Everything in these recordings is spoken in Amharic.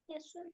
የእሱን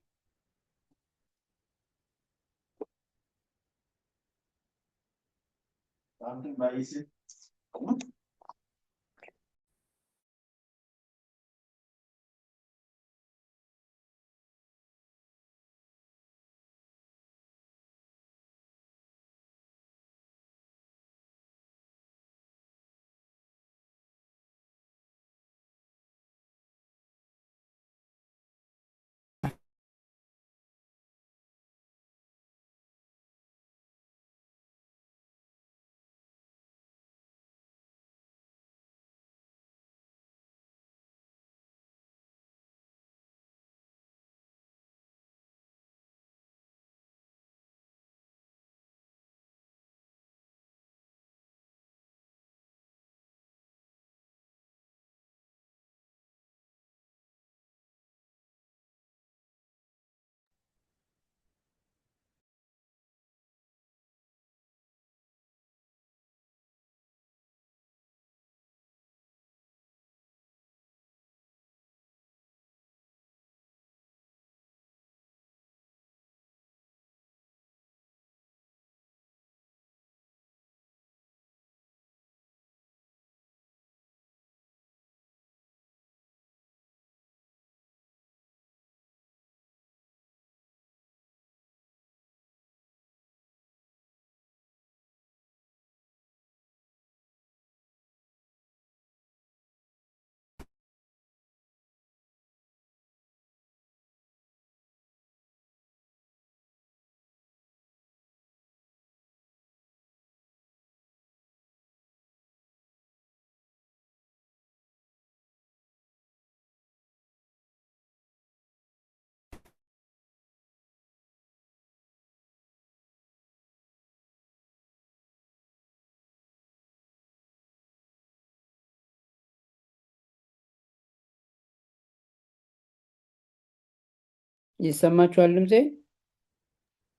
ይሰማችኋል ድምፄ?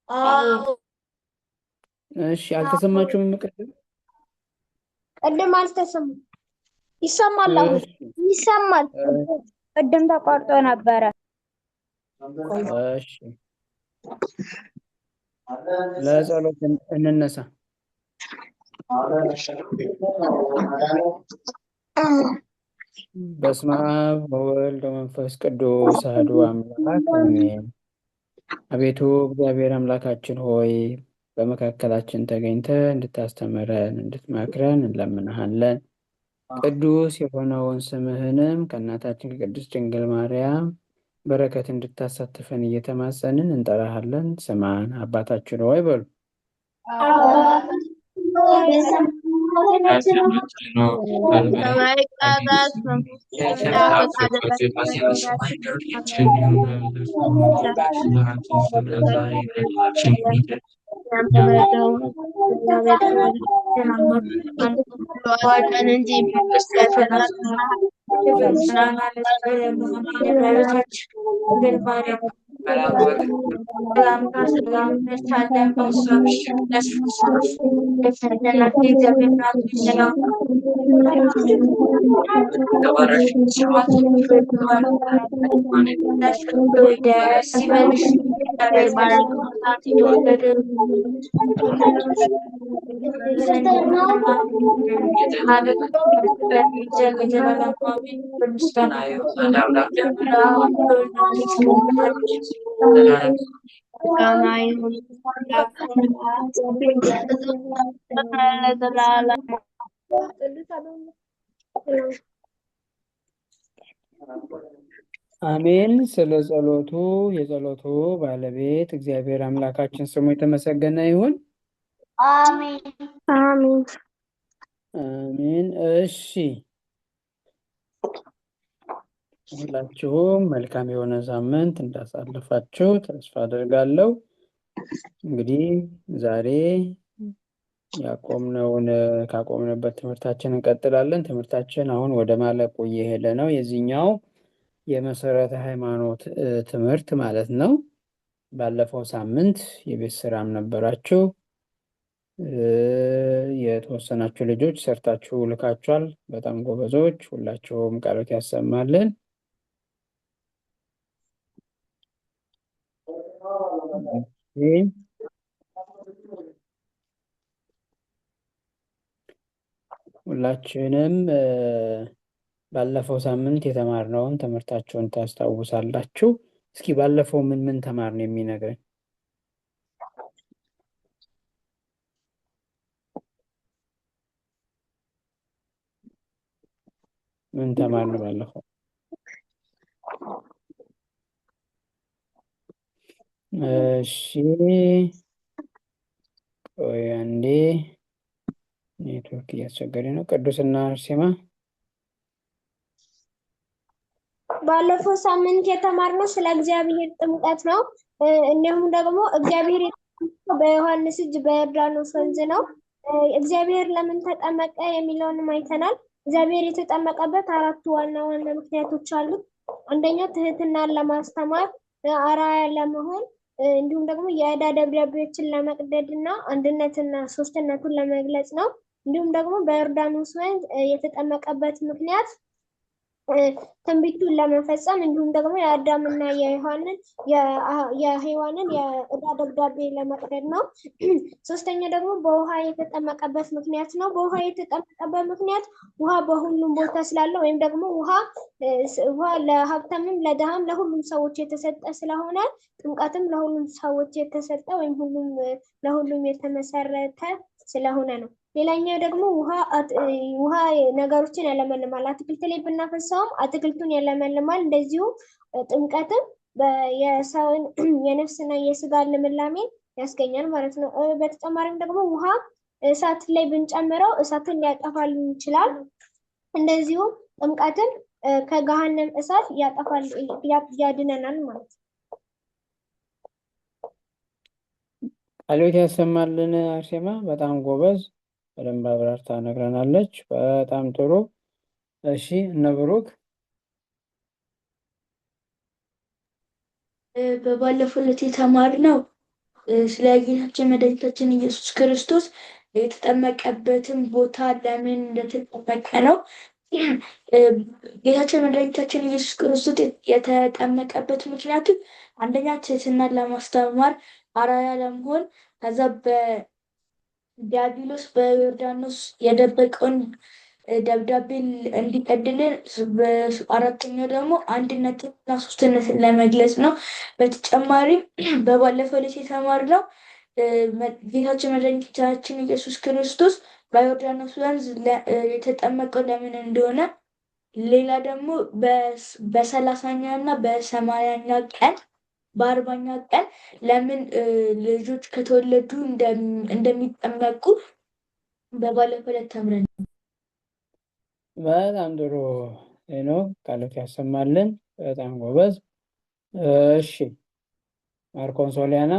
አዎ እሺ፣ አልተሰማችሁም? ቅድም ቅድም አልተሰማም። ይሰማል። አሁን እሺ ይሰማል። ቅድም ተቋርጦ ነበረ። እሺ፣ ለጸሎት እንነሳ። በስመ አብ ወወልድ ወመንፈስ ቅዱስ አሐዱ አምላክ አሜን። አቤቱ እግዚአብሔር አምላካችን ሆይ በመካከላችን ተገኝተህ እንድታስተምረን እንድትመክረን እንለምንሃለን። ቅዱስ የሆነውን ስምህንም ከእናታችን ከቅድስት ድንግል ማርያም በረከት እንድታሳትፈን እየተማጸንን እንጠራሃለን። ስማን። አባታችን ሆይ በሉ። አሜን። ስለ ጸሎቱ የጸሎቱ ባለቤት እግዚአብሔር አምላካችን ስሙ የተመሰገነ ይሁን። አሜን አሜን አሜን። እሺ፣ ሁላችሁም መልካም የሆነ ሳምንት እንዳሳለፋችሁ ተስፋ አደርጋለሁ። እንግዲህ ዛሬ ካቆምንበት ትምህርታችን እንቀጥላለን። ትምህርታችን አሁን ወደ ማለቁ እየሄደ ነው። የዚህኛው የመሰረተ ሃይማኖት ትምህርት ማለት ነው። ባለፈው ሳምንት የቤት ስራም ነበራችሁ። የተወሰናችሁ ልጆች ሰርታችሁ ልካችኋል። በጣም ጎበዞች፣ ሁላችሁም ቃሎት ያሰማልን። ሁላችንም ባለፈው ሳምንት የተማርነውን ትምህርታችሁን ታስታውሳላችሁ? እስኪ ባለፈው ምን ምን ተማርን የሚነግረን ምን ተማርን ባለፈው? እሺ ቆይ አንዴ ኔትወርክ እያስቸገረ ነው። ቅዱስና አርሴማ ባለፈው ሳምንት የተማርነው ስለ እግዚአብሔር ጥምቀት ነው። እንዲሁም ደግሞ እግዚአብሔር የተጠመቀው በዮሐንስ እጅ በዮርዳኖስ ወንዝ ነው። እግዚአብሔር ለምን ተጠመቀ የሚለውንም አይተናል። እግዚአብሔር የተጠመቀበት አራቱ ዋና ዋና ምክንያቶች አሉት። አንደኛው ትህትናን ለማስተማር፣ አርአያ ለመሆን፣ እንዲሁም ደግሞ የዕዳ ደብዳቤዎችን ለመቅደድ እና አንድነትና ሶስትነቱን ለመግለጽ ነው። እንዲሁም ደግሞ በዮርዳኖስ ወንዝ የተጠመቀበት ምክንያት ትንቢቱን ለመፈጸም እንዲሁም ደግሞ የአዳምና የሔዋንን የዕዳ ደብዳቤ ለመቅደድ ነው። ሶስተኛ ደግሞ በውሃ የተጠመቀበት ምክንያት ነው። በውሃ የተጠመቀበት ምክንያት ውሃ በሁሉም ቦታ ስላለ ወይም ደግሞ ውሃ ለሀብታምም ለድሃም ለሁሉም ሰዎች የተሰጠ ስለሆነ ጥምቀትም ለሁሉም ሰዎች የተሰጠ ወይም ለሁሉም የተመሰረተ ስለሆነ ነው። ሌላኛው ደግሞ ውሃ ነገሮችን ያለመልማል። አትክልት ላይ ብናፈሰውም አትክልቱን ያለመልማል። እንደዚሁ ጥምቀትም የሰውን የነፍስና የስጋ ልምላሜ ያስገኛል ማለት ነው። በተጨማሪም ደግሞ ውሃ እሳት ላይ ብንጨምረው እሳትን ሊያጠፋልን ይችላል። እንደዚሁም ጥምቀትን ከገሃነም እሳት ያድነናል ማለት ነው። ቃልዮት ያሰማልን አርሴማ፣ በጣም ጎበዝ፣ በደንብ አብራርታ ነግረናለች። በጣም ጥሩ። እሺ እነ ብሩክ በባለፈው ዕለት የተማርነው ስለ ጌታችን መድኃኒታችን ኢየሱስ ክርስቶስ የተጠመቀበትን ቦታ ለምን እንደተጠመቀ ነው። ጌታችን መድኃኒታችን ኢየሱስ ክርስቶስ የተጠመቀበት ምክንያቱ አንደኛ ትህትናን ለማስተማር፣ አርአያ ለመሆን፣ ከዛ ዲያብሎስ በዮርዳኖስ የደበቀውን ደብዳቤ እንዲቀድልን፣ አራተኛው ደግሞ አንድነትና ሶስትነትን ለመግለጽ ነው። በተጨማሪም በባለፈው ዕለት የተማርነው ጌታችን መድኃኒታችን ኢየሱስ ክርስቶስ በዮርዳኖስ ወንዝ የተጠመቀው ለምን እንደሆነ፣ ሌላ ደግሞ በ30ኛ እና በ80ኛ ቀን በ40ኛ ቀን ለምን ልጆች ከተወለዱ እንደሚጠመቁ በባለፈው ዕለት ተምረን። በጣም ጥሩ ነው። ቃልዮት ያሰማልን። በጣም ጎበዝ። እሺ ማርቆን ሶሊያና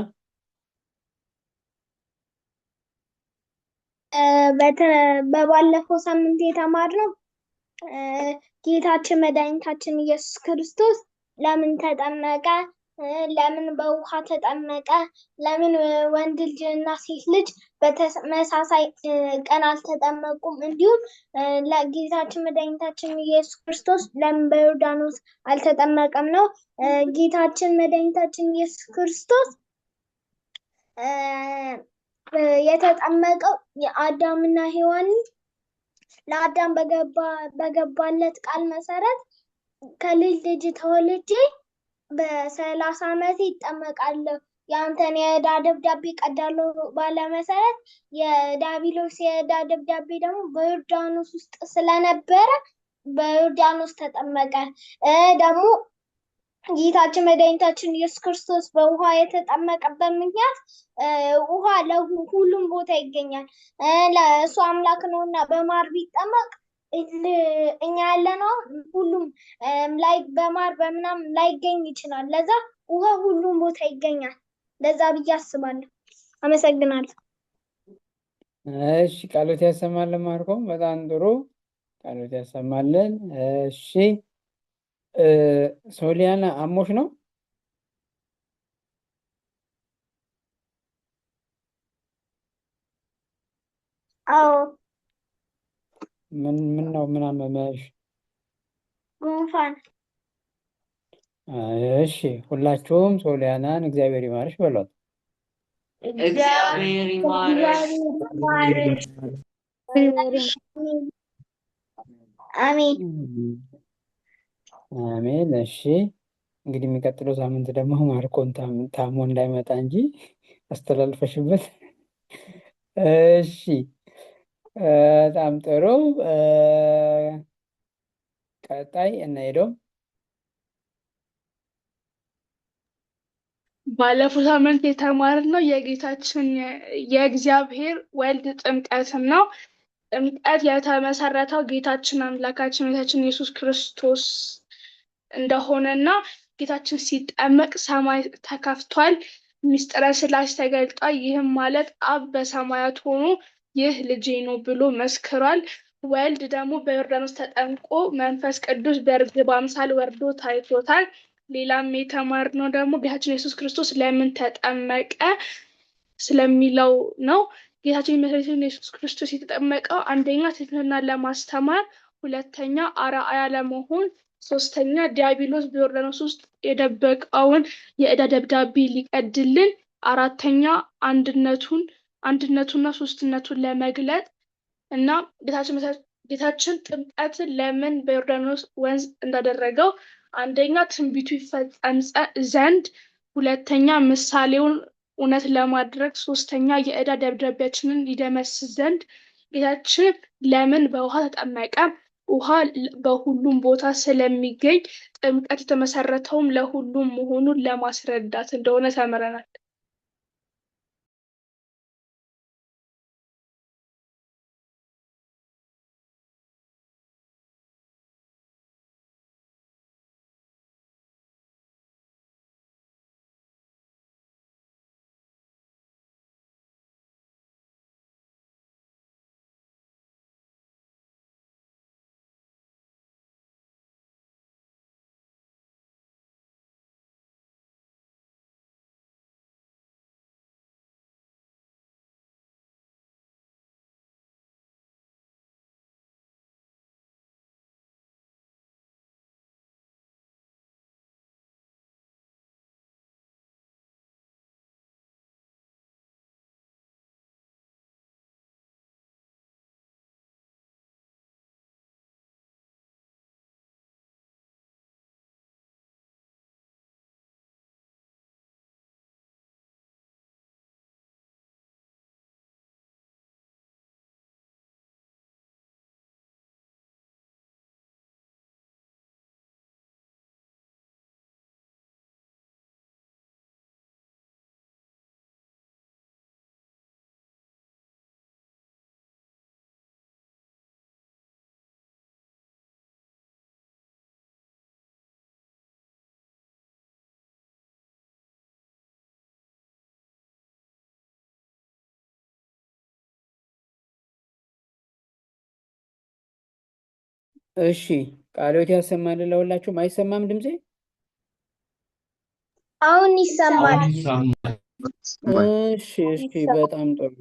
በባለፈው ሳምንት የተማርነው ጌታችን መድኃኒታችን ኢየሱስ ክርስቶስ ለምን ተጠመቀ፣ ለምን በውሃ ተጠመቀ፣ ለምን ወንድ ልጅ እና ሴት ልጅ በተመሳሳይ ቀን አልተጠመቁም፣ እንዲሁም ለጌታችን መድኃኒታችን ኢየሱስ ክርስቶስ ለምን በዮርዳኖስ አልተጠመቀም ነው። ጌታችን መድኃኒታችን ኢየሱስ ክርስቶስ የተጠመቀው የአዳምና ሔዋን ለአዳም በገባለት ቃል መሰረት ከልጅ ልጅ ተወልጄ በ30 ዓመት ይጠመቃለሁ የአንተን የዕዳ ደብዳቤ ቀዳለሁ ባለ መሰረት የዲያብሎስ የዕዳ ደብዳቤ ደግሞ በዮርዳኖስ ውስጥ ስለነበረ በዮርዳኖስ ተጠመቀ። ደግሞ ጌታችን መድኃኒታችን ኢየሱስ ክርስቶስ በውሃ የተጠመቀበት ምክንያት ውሃ ለሁሉም ቦታ ይገኛል። ለእሱ አምላክ ነው እና በማር ቢጠመቅ እኛ ያለነው ሁሉም ላይ በማር በምናምን ላይገኝ ይችላል። ለዛ ውሃ ሁሉም ቦታ ይገኛል። ለዛ ብዬ አስባለሁ። አመሰግናለሁ። እሺ ቃልዮት ያሰማልን ማርቆም፣ በጣም ጥሩ ቃልዮት ያሰማልን። እሺ ሶሊያና አሞሽ ነው? አዎ። ምን ነው ምን አመመሽ? ጉንፋን። እሺ ሁላችሁም ሶሊያናን እግዚአብሔር ይማርሽ በሏት። እግዚአብሔር ይማረን። አሜን። አሜን። እሺ እንግዲህ የሚቀጥለው ሳምንት ደግሞ ማርቆን ታሞ እንዳይመጣ እንጂ አስተላልፈሽበት። እሺ በጣም ጥሩ። ቀጣይ እንሄደው። ባለፈው ሳምንት የተማርነው የጌታችን የእግዚአብሔር ወልድ ጥምቀትን ነው። ጥምቀት የተመሰረተው ጌታችን አምላካችን መድኃኒታችን ኢየሱስ ክርስቶስ እንደሆነና ጌታችን ሲጠመቅ ሰማይ ተከፍቷል፣ ምስጢረ ሥላሴ ተገልጧል። ይህም ማለት አብ በሰማያት ሆኖ ይህ ልጄ ነው ብሎ መስክሯል። ወልድ ደግሞ በዮርዳኖስ ተጠምቆ መንፈስ ቅዱስ በርግብ አምሳል ወርዶ ታይቶታል። ሌላም የተማርነው ደግሞ ጌታችን ኢየሱስ ክርስቶስ ለምን ተጠመቀ ስለሚለው ነው። ጌታችን መድኃኒታችን ኢየሱስ ክርስቶስ የተጠመቀው አንደኛ ትሕትናን ለማስተማር፣ ሁለተኛ አርአያ ለመሆን፣ ሶስተኛ ዲያብሎስ በዮርዳኖስ ውስጥ የደበቀውን የዕዳ ደብዳቤ ሊቀድልን፣ አራተኛ አንድነቱና ሶስትነቱን ለመግለጥ እና ጌታችን ጥምቀትን ለምን በዮርዳኖስ ወንዝ እንዳደረገው አንደኛ ትንቢቱ ይፈጸም ዘንድ፣ ሁለተኛ ምሳሌውን እውነት ለማድረግ፣ ሶስተኛ የዕዳ ደብዳቤያችንን ሊደመስስ ዘንድ። ጌታችን ለምን በውሃ ተጠመቀ? ውሃ በሁሉም ቦታ ስለሚገኝ ጥምቀት የተመሰረተውም ለሁሉም መሆኑን ለማስረዳት እንደሆነ ተምረናል። እሺ ቃልዎት ያሰማልን ለሁላችሁም። አይሰማም ድምፄ? አሁን ይሰማል። እሺ በጣም ጥሩ።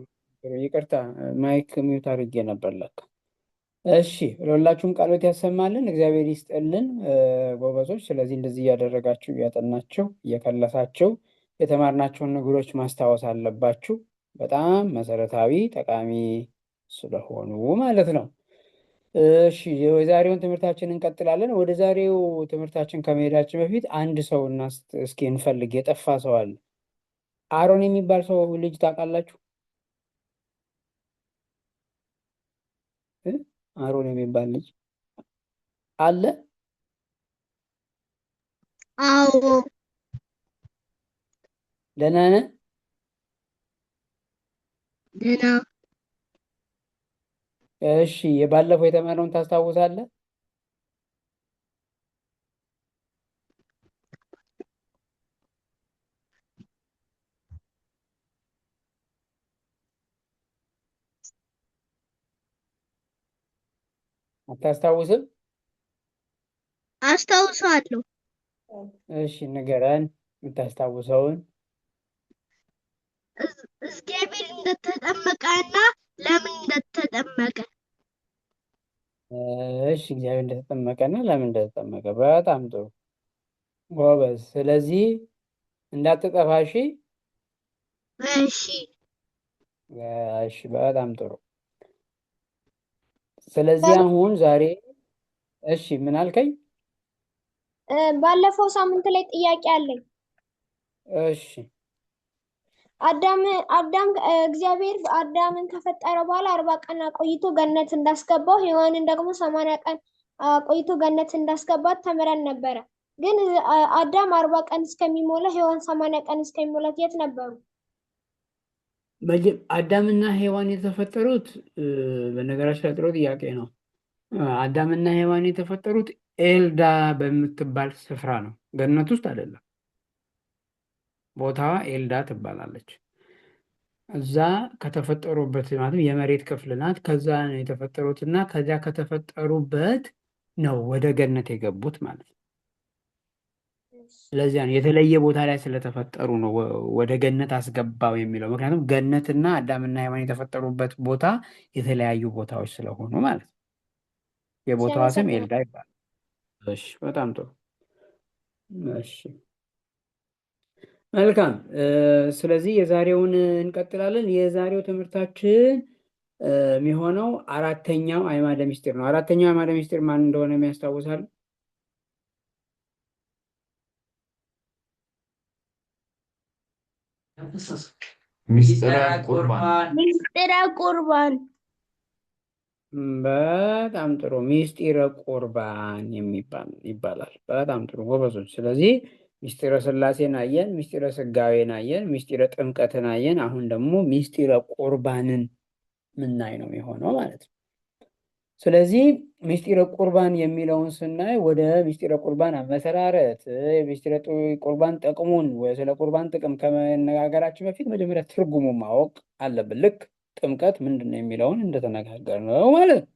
ይቅርታ ማይክ ሚውት አድርጌ ነበር ለካ። እሺ ለሁላችሁም ቃልዎት ያሰማልን፣ እግዚአብሔር ይስጥልን ጎበዞች። ስለዚህ እንደዚህ እያደረጋችሁ እያጠናችሁ እየከለሳችሁ የተማርናቸውን ነገሮች ማስታወስ አለባችሁ። በጣም መሰረታዊ ጠቃሚ ስለሆኑ ማለት ነው። እሺ የዛሬውን ትምህርታችን እንቀጥላለን። ወደ ዛሬው ትምህርታችን ከመሄዳችን በፊት አንድ ሰው እስኪ እንፈልግ። የጠፋ ሰው አለ። አሮን የሚባል ሰው ልጅ ታውቃላችሁ? አሮን የሚባል ልጅ አለ? አዎ። ደህና ነህ? ደህና። እሺ የባለፈው የተማረውን ታስታውሳለህ? አታስታውስም? አስታውሳለሁ። እሺ ንገረን የምታስታውሰውን። እግዚአብሔር እንደተጠመቀና ለምን እንደተጠመቀ። እሺ እግዚአብሔር እንደተጠመቀና ለምን እንደተጠመቀ። በጣም ጥሩ ጎበዝ። ስለዚህ እንዳትጠፋ እሺ። እሺ እሺ በጣም ጥሩ። ስለዚህ አሁን ዛሬ እሺ ምን አልከኝ? ባለፈው ሳምንት ላይ ጥያቄ አለኝ። እሺ አዳም እግዚአብሔር አዳምን ከፈጠረ በኋላ 40 ቀን ቆይቶ ገነት እንዳስገባው ሔዋንን ደግሞ 80 ቀን ቆይቶ ገነት እንዳስገባት ተምረን ነበረ። ግን አዳም 40 ቀን እስከሚሞላ ሔዋን 80 ቀን እስከሚሞላት የት ነበሩ? አዳምና ሔዋን የተፈጠሩት በነገራችን ላይ ጥሩ ጥያቄ ነው። አዳምና ሔዋን የተፈጠሩት ኤልዳ በምትባል ስፍራ ነው፣ ገነት ውስጥ አይደለም። ቦታዋ ኤልዳ ትባላለች። እዛ ከተፈጠሩበት ማለት የመሬት ክፍል ናት። ከዛ ነው የተፈጠሩት እና ከዚያ ከተፈጠሩበት ነው ወደ ገነት የገቡት ማለት ነው። ስለዚያ ነው የተለየ ቦታ ላይ ስለተፈጠሩ ነው ወደ ገነት አስገባው የሚለው። ምክንያቱም ገነትና አዳምና ሔዋን የተፈጠሩበት ቦታ የተለያዩ ቦታዎች ስለሆኑ ማለት ነው። የቦታዋ ስም ኤልዳ ይባላል። እሺ በጣም ጥሩ። እሺ መልካም። ስለዚህ የዛሬውን እንቀጥላለን። የዛሬው ትምህርታችን የሚሆነው አራተኛው አዕማደ ምስጢር ነው። አራተኛው አዕማደ ምስጢር ማን እንደሆነ የሚያስታውሳል? ምስጢረ ቁርባን። ምስጢረ ቁርባን። በጣም ጥሩ። ምስጢረ ቁርባን ይባላል። በጣም ጥሩ ጎበዞች። ስለዚህ ምስጢረ ሥላሴን አየን፣ ምስጢረ ሥጋዌን አየን፣ ምስጢረ ጥምቀትን አየን። አሁን ደግሞ ምስጢረ ቁርባንን ምናይ ነው የሚሆነው ማለት ነው። ስለዚህ ምስጢረ ቁርባን የሚለውን ስናይ ወደ ምስጢረ ቁርባን አመሰራረት፣ ምስጢረ ቁርባን ጥቅሙን፣ ስለ ቁርባን ጥቅም ከመነጋገራችን በፊት መጀመሪያ ትርጉሙን ማወቅ አለብን። ልክ ጥምቀት ምንድን ነው የሚለውን እንደተነጋገር ነው ማለት ነው።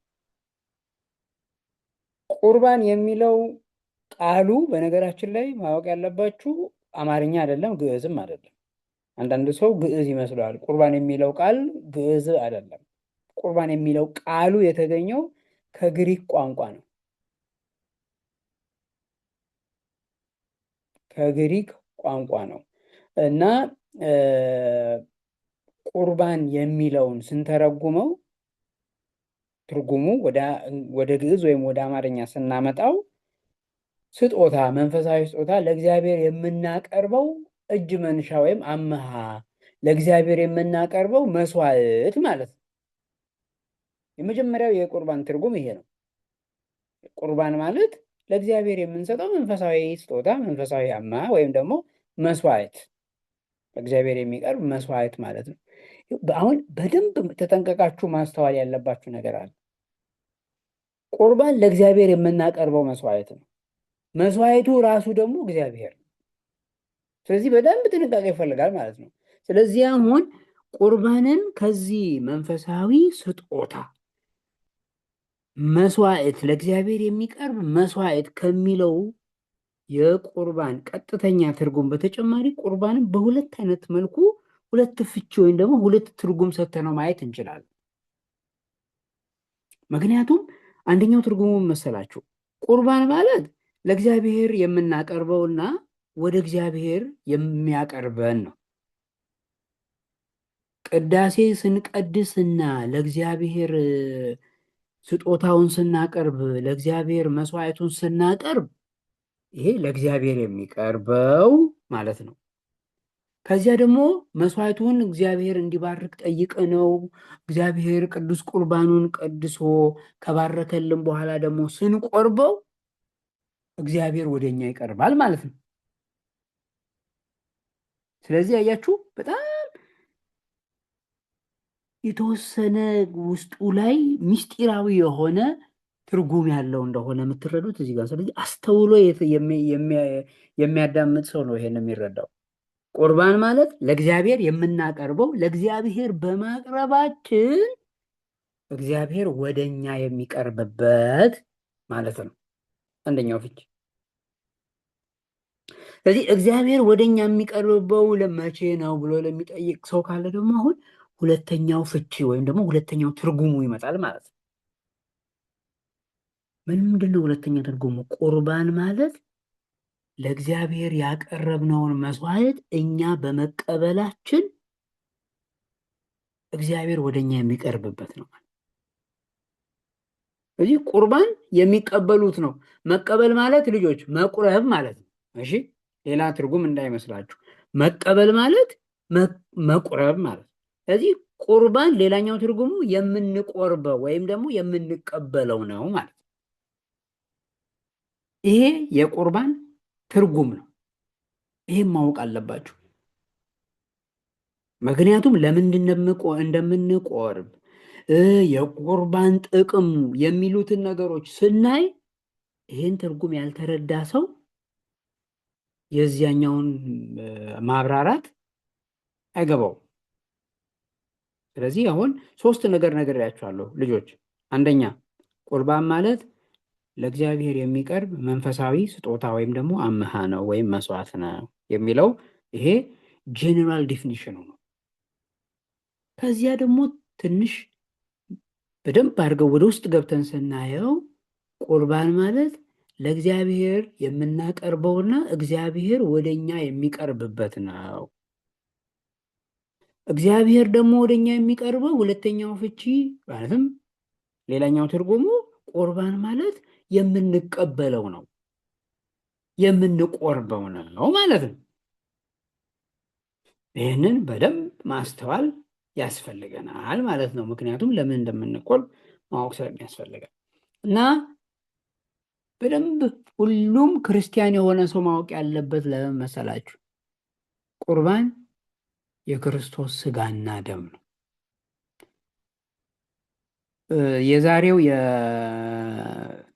ቁርባን የሚለው ቃሉ በነገራችን ላይ ማወቅ ያለባችሁ አማርኛ አይደለም፣ ግዕዝም አይደለም። አንዳንድ ሰው ግዕዝ ይመስለዋል። ቁርባን የሚለው ቃል ግዕዝ አይደለም። ቁርባን የሚለው ቃሉ የተገኘው ከግሪክ ቋንቋ ነው። ከግሪክ ቋንቋ ነው እና ቁርባን የሚለውን ስንተረጉመው ትርጉሙ ወደ ግዕዝ ወይም ወደ አማርኛ ስናመጣው ስጦታ፣ መንፈሳዊ ስጦታ፣ ለእግዚአብሔር የምናቀርበው እጅ መንሻ ወይም አምሃ፣ ለእግዚአብሔር የምናቀርበው መስዋዕት ማለት ነው። የመጀመሪያው የቁርባን ትርጉም ይሄ ነው። ቁርባን ማለት ለእግዚአብሔር የምንሰጠው መንፈሳዊ ስጦታ፣ መንፈሳዊ አምሃ ወይም ደግሞ መስዋዕት፣ ለእግዚአብሔር የሚቀርብ መስዋዕት ማለት ነው። አሁን በደንብ ተጠንቀቃችሁ ማስተዋል ያለባችሁ ነገር አለ። ቁርባን ለእግዚአብሔር የምናቀርበው መስዋዕት ነው። መስዋዕቱ ራሱ ደግሞ እግዚአብሔር ነው። ስለዚህ በደንብ ጥንቃቄ ይፈልጋል ማለት ነው። ስለዚህ አሁን ቁርባንን ከዚህ መንፈሳዊ ስጦታ መስዋዕት፣ ለእግዚአብሔር የሚቀርብ መስዋዕት ከሚለው የቁርባን ቀጥተኛ ትርጉም በተጨማሪ ቁርባንን በሁለት አይነት መልኩ ሁለት ፍቺ ወይም ደግሞ ሁለት ትርጉም ሰጥተነው ማየት እንችላለን። ምክንያቱም አንደኛው ትርጉሙ መሰላችሁ ቁርባን ማለት ለእግዚአብሔር የምናቀርበውና ወደ እግዚአብሔር የሚያቀርበን ነው። ቅዳሴ ስንቀድስና ለእግዚአብሔር ስጦታውን ስናቀርብ፣ ለእግዚአብሔር መስዋዕቱን ስናቀርብ ይሄ ለእግዚአብሔር የሚቀርበው ማለት ነው። ከዚያ ደግሞ መስዋዕቱን እግዚአብሔር እንዲባርክ ጠይቀነው እግዚአብሔር ቅዱስ ቁርባኑን ቀድሶ ከባረከልን በኋላ ደግሞ ስንቆርበው እግዚአብሔር ወደኛ ይቀርባል ማለት ነው። ስለዚህ አያችሁ በጣም የተወሰነ ውስጡ ላይ ምስጢራዊ የሆነ ትርጉም ያለው እንደሆነ የምትረዱት እዚህ ጋር። ስለዚህ አስተውሎ የሚያዳምጥ ሰው ነው ይሄን የሚረዳው። ቁርባን ማለት ለእግዚአብሔር የምናቀርበው፣ ለእግዚአብሔር በማቅረባችን እግዚአብሔር ወደኛ የሚቀርብበት ማለት ነው። አንደኛው ፍቺ። ስለዚህ እግዚአብሔር ወደኛ የሚቀርብበው ለመቼ ነው ብሎ ለሚጠይቅ ሰው ካለ ደግሞ አሁን ሁለተኛው ፍቺ ወይም ደግሞ ሁለተኛው ትርጉሙ ይመጣል ማለት ነው። ምንድን ነው ሁለተኛው ትርጉሙ? ቁርባን ማለት ለእግዚአብሔር ያቀረብነውን መስዋዕት እኛ በመቀበላችን እግዚአብሔር ወደኛ የሚቀርብበት ነው። ስለዚህ ቁርባን የሚቀበሉት ነው። መቀበል ማለት ልጆች መቁረብ ማለት ነው። እሺ፣ ሌላ ትርጉም እንዳይመስላችሁ። መቀበል ማለት መቁረብ ማለት ነው። ስለዚህ ቁርባን ሌላኛው ትርጉሙ የምንቆርበው ወይም ደግሞ የምንቀበለው ነው ማለት ነው። ይሄ የቁርባን ትርጉም ነው። ይሄም ማወቅ አለባችሁ። ምክንያቱም ለምንድን እንደምንቆርብ የቁርባን ጥቅም የሚሉትን ነገሮች ስናይ ይህን ትርጉም ያልተረዳ ሰው የዚያኛውን ማብራራት አይገባውም። ስለዚህ አሁን ሶስት ነገር ነግሬያችኋለሁ ልጆች። አንደኛ ቁርባን ማለት ለእግዚአብሔር የሚቀርብ መንፈሳዊ ስጦታ ወይም ደግሞ አምሃ ነው ወይም መስዋዕት ነው የሚለው ይሄ ጄኔራል ዲፊኒሽኑ ነው። ከዚያ ደግሞ ትንሽ በደንብ አድርገው ወደ ውስጥ ገብተን ስናየው ቁርባን ማለት ለእግዚአብሔር የምናቀርበውና እግዚአብሔር ወደኛ የሚቀርብበት ነው። እግዚአብሔር ደግሞ ወደኛ የሚቀርበው ሁለተኛው ፍቺ ማለትም ሌላኛው ትርጉሙ ቁርባን ማለት የምንቀበለው ነው፣ የምንቆርበው ነው ማለት ነው። ይህንን በደንብ ማስተዋል ያስፈልገናል ማለት ነው። ምክንያቱም ለምን እንደምንቆርብ ማወቅ ስለሚያስፈልጋል እና በደንብ ሁሉም ክርስቲያን የሆነ ሰው ማወቅ ያለበት ለምን መሰላችሁ? ቁርባን የክርስቶስ ስጋና ደም ነው። የዛሬው የትምህርታችን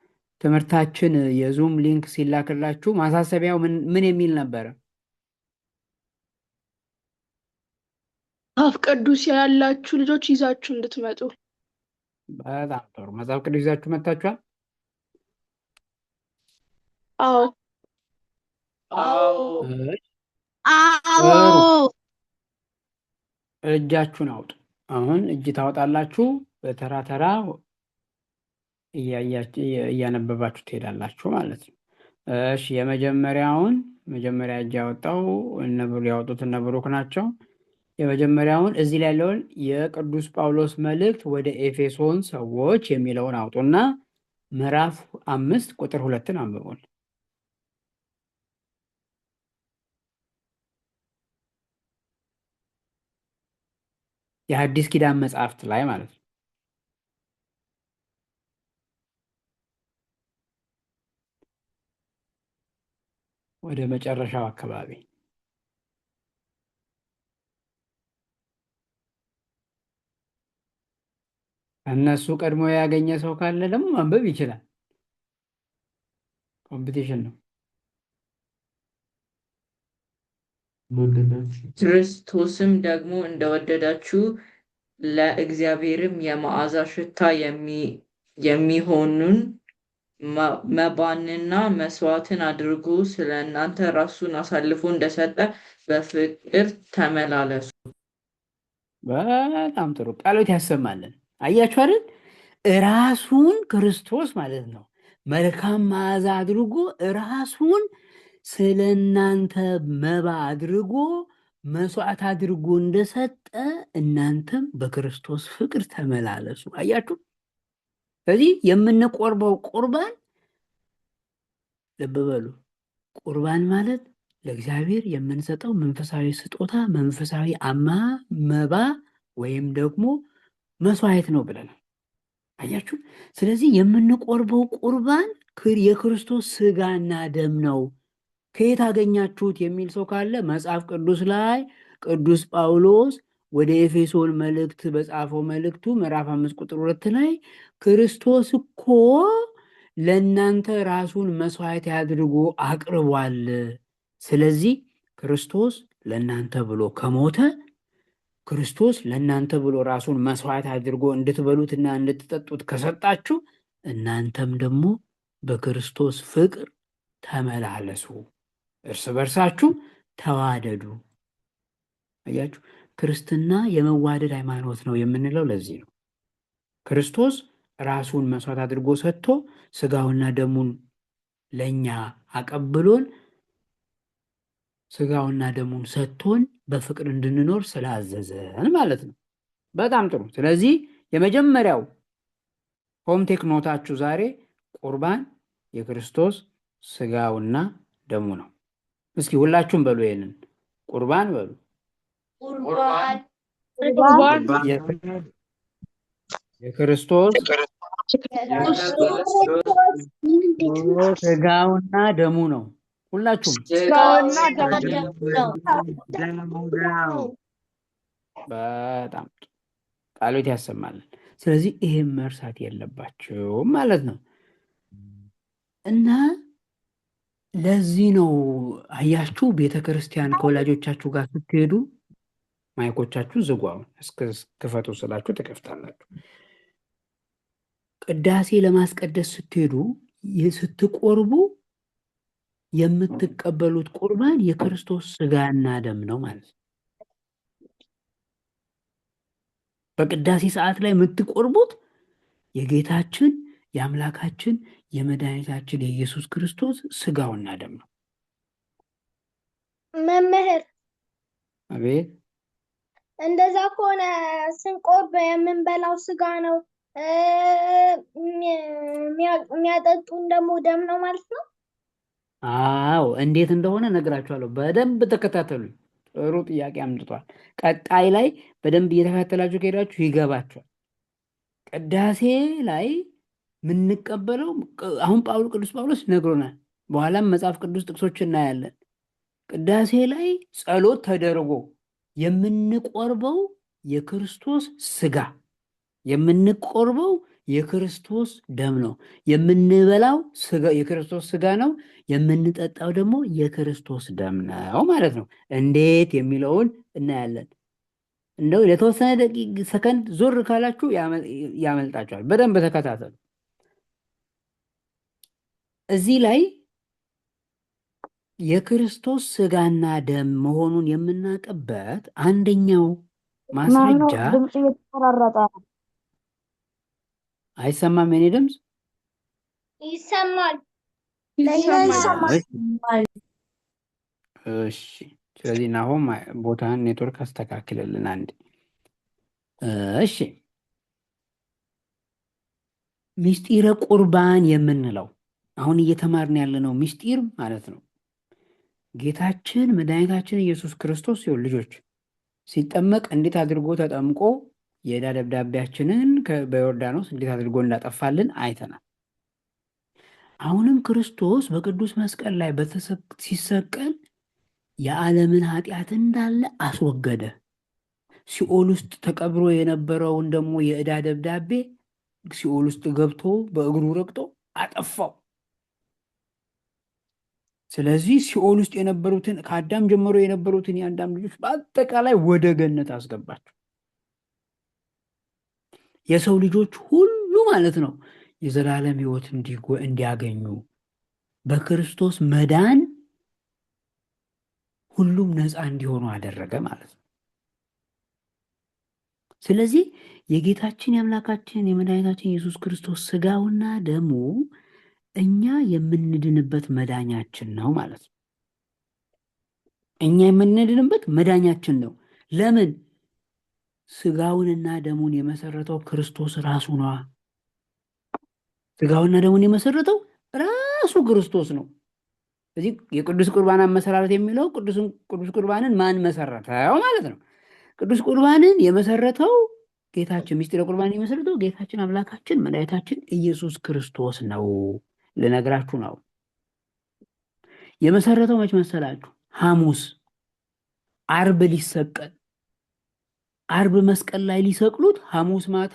የዙም ሊንክ ሲላክላችሁ ማሳሰቢያው ምን የሚል ነበረ? መጽሐፍ ቅዱስ ያላችሁ ልጆች ይዛችሁ እንድትመጡ። በጣም ጥሩ። መጽሐፍ ቅዱስ ይዛችሁ መጥታችኋል? አዎ ጥሩ። እጃችሁን አውጡ። አሁን እጅ ታወጣላችሁ። በተራ ተራ እያነበባችሁ ትሄዳላችሁ ማለት ነው። እሺ፣ መጀመሪያ እጅ ያወጣው ያወጡት እነ ብሩክ ናቸው። የመጀመሪያውን እዚህ ላይ ያለውን የቅዱስ ጳውሎስ መልእክት ወደ ኤፌሶን ሰዎች የሚለውን አውጡና ምዕራፍ 5 ቁጥር 2 አንብቡን። የሐዲስ ኪዳን መጽሐፍት ላይ ማለት ነው። ወደ መጨረሻው አካባቢ እነሱ ቀድሞ ያገኘ ሰው ካለ ደግሞ ማንበብ ይችላል። ኮምፒቲሽን ነው። ክርስቶስም ደግሞ እንደወደዳችሁ ለእግዚአብሔርም የመዓዛ ሽታ የሚሆኑን መባንና መስዋዕትን አድርጎ ስለ እናንተ ራሱን አሳልፎ እንደሰጠ በፍቅር ተመላለሱ። በጣም ጥሩ። ቃሎት ያሰማልን። አያችሁ አይደል? ራሱን ክርስቶስ ማለት ነው መልካም መዓዛ አድርጎ ራሱን ስለ እናንተ መባ አድርጎ መስዋዕት አድርጎ እንደሰጠ እናንተም በክርስቶስ ፍቅር ተመላለሱ። አያችሁ። ስለዚህ የምንቆርበው ቁርባን ልብ በሉ፣ ቁርባን ማለት ለእግዚአብሔር የምንሰጠው መንፈሳዊ ስጦታ፣ መንፈሳዊ መባ ወይም ደግሞ መስዋዕት ነው ብለናል። አያችሁ። ስለዚህ የምንቆርበው ቁርባን የክርስቶስ ስጋና ደም ነው። ከየት አገኛችሁት የሚል ሰው ካለ መጽሐፍ ቅዱስ ላይ ቅዱስ ጳውሎስ ወደ ኤፌሶን መልእክት በጻፈው መልእክቱ ምዕራፍ 5 ቁጥር 2 ላይ ክርስቶስ እኮ ለእናንተ ራሱን መስዋዕት አድርጎ አቅርቧል። ስለዚህ ክርስቶስ ለእናንተ ብሎ ከሞተ፣ ክርስቶስ ለእናንተ ብሎ ራሱን መስዋዕት አድርጎ እንድትበሉትና እንድትጠጡት ከሰጣችሁ፣ እናንተም ደግሞ በክርስቶስ ፍቅር ተመላለሱ፣ እርስ በርሳችሁ ተዋደዱ። አያችሁ፣ ክርስትና የመዋደድ ሃይማኖት ነው የምንለው ለዚህ ነው። ክርስቶስ ራሱን መስዋዕት አድርጎ ሰጥቶ ስጋውና ደሙን ለእኛ አቀብሎን ስጋውና ደሙን ሰጥቶን በፍቅር እንድንኖር ስላዘዘን ማለት ነው። በጣም ጥሩ። ስለዚህ የመጀመሪያው ሆም ቴክ ኖታችሁ ዛሬ ቁርባን የክርስቶስ ስጋውና ደሙ ነው። እስኪ ሁላችሁም በሉ፣ ይሄንን ቁርባን በሉ። ቁርባን የክርስቶስ ስጋውና ደሙ ነው። ሁላችሁም ስጋውና ደሙ። በጣም ቃሎት ያሰማልን። ስለዚህ ይሄን መርሳት የለባችሁም ማለት ነው። እና ለዚህ ነው አያችሁ፣ ቤተ ክርስቲያን ከወላጆቻችሁ ጋር ስትሄዱ ማይኮቻችሁ ዝጓውን ክፈቱ ስላችሁ ትከፍታላችሁ። ቅዳሴ ለማስቀደስ ስትሄዱ ስትቆርቡ የምትቀበሉት ቁርባን የክርስቶስ ስጋና ደም ነው ማለት ነው። በቅዳሴ ሰዓት ላይ የምትቆርቡት የጌታችን የአምላካችን የመድኃኒታችን የኢየሱስ ክርስቶስ ስጋውና ደም ነው። መምህር አቤት። እንደዛ ከሆነ ስንቆርብ የምንበላው ስጋ ነው፣ የሚያጠጡን ደግሞ ደም ነው ማለት ነው። አዎ፣ እንዴት እንደሆነ ነግራችኋለሁ። በደንብ ተከታተሉኝ። ጥሩ ጥያቄ አምጥቷል። ቀጣይ ላይ በደንብ እየተከታተላችሁ ከሄዳችሁ ይገባችኋል። ቅዳሴ ላይ የምንቀበለው አሁን ቅዱስ ጳውሎስ ነግሮናል። በኋላም መጽሐፍ ቅዱስ ጥቅሶች እናያለን። ቅዳሴ ላይ ጸሎት ተደርጎ የምንቆርበው የክርስቶስ ስጋ፣ የምንቆርበው የክርስቶስ ደም ነው። የምንበላው የክርስቶስ ስጋ ነው። የምንጠጣው ደግሞ የክርስቶስ ደም ነው ማለት ነው። እንዴት የሚለውን እናያለን። እንደው ለተወሰነ ሰከንድ ዞር ካላችሁ ያመልጣችኋል። በደንብ ተከታተሉ። እዚህ ላይ የክርስቶስ ስጋና ደም መሆኑን የምናውቅበት አንደኛው ማስረጃ ድምጽ እየተቆራረጠ አይሰማም? የኔ ድምፅ ይሰማል። እሺ። ስለዚህ ናሆም ቦታን ኔትወርክ አስተካክልልን አንድ። እሺ፣ ምስጢረ ቁርባን የምንለው አሁን እየተማርን ያለነው ምስጢር ማለት ነው። ጌታችን መድኃኒታችን ኢየሱስ ክርስቶስ ይሁን ልጆች ሲጠመቅ እንዴት አድርጎ ተጠምቆ የዕዳ ደብዳቤያችንን በዮርዳኖስ እንዴት አድርጎ እንዳጠፋልን አይተናል። አሁንም ክርስቶስ በቅዱስ መስቀል ላይ ሲሰቀል የዓለምን ኃጢአት እንዳለ አስወገደ። ሲኦል ውስጥ ተቀብሮ የነበረውን ደግሞ የዕዳ ደብዳቤ ሲኦል ውስጥ ገብቶ በእግሩ ረግጦ አጠፋው። ስለዚህ ሲኦል ውስጥ የነበሩትን ከአዳም ጀምሮ የነበሩትን የአዳም ልጆች በአጠቃላይ ወደ ገነት አስገባቸው። የሰው ልጆች ሁሉ ማለት ነው የዘላለም ሕይወት እንዲያገኙ በክርስቶስ መዳን ሁሉም ነፃ እንዲሆኑ አደረገ ማለት ነው። ስለዚህ የጌታችን የአምላካችን የመድኃኒታችን ኢየሱስ ክርስቶስ ስጋውና ደሙ እኛ የምንድንበት መዳኛችን ነው ማለት ነው። እኛ የምንድንበት መዳኛችን ነው። ለምን? ስጋውንና ደሙን የመሰረተው ክርስቶስ ራሱ ነዋ። ስጋውንና ደሙን የመሰረተው ራሱ ክርስቶስ ነው። ስለዚህ የቅዱስ ቁርባን መሰራረት የሚለው ቅዱስ ቁርባንን ማን መሰረተው ማለት ነው? ቅዱስ ቁርባንን የመሰረተው ጌታችን፣ ምስጢረ ቁርባንን የመሰረተው ጌታችን አምላካችን መድኃኒታችን ኢየሱስ ክርስቶስ ነው። ልነግራችሁ ነው። የመሰረተው መች መሰላችሁ? ሐሙስ አርብ ሊሰቀል አርብ መስቀል ላይ ሊሰቅሉት ሐሙስ ማታ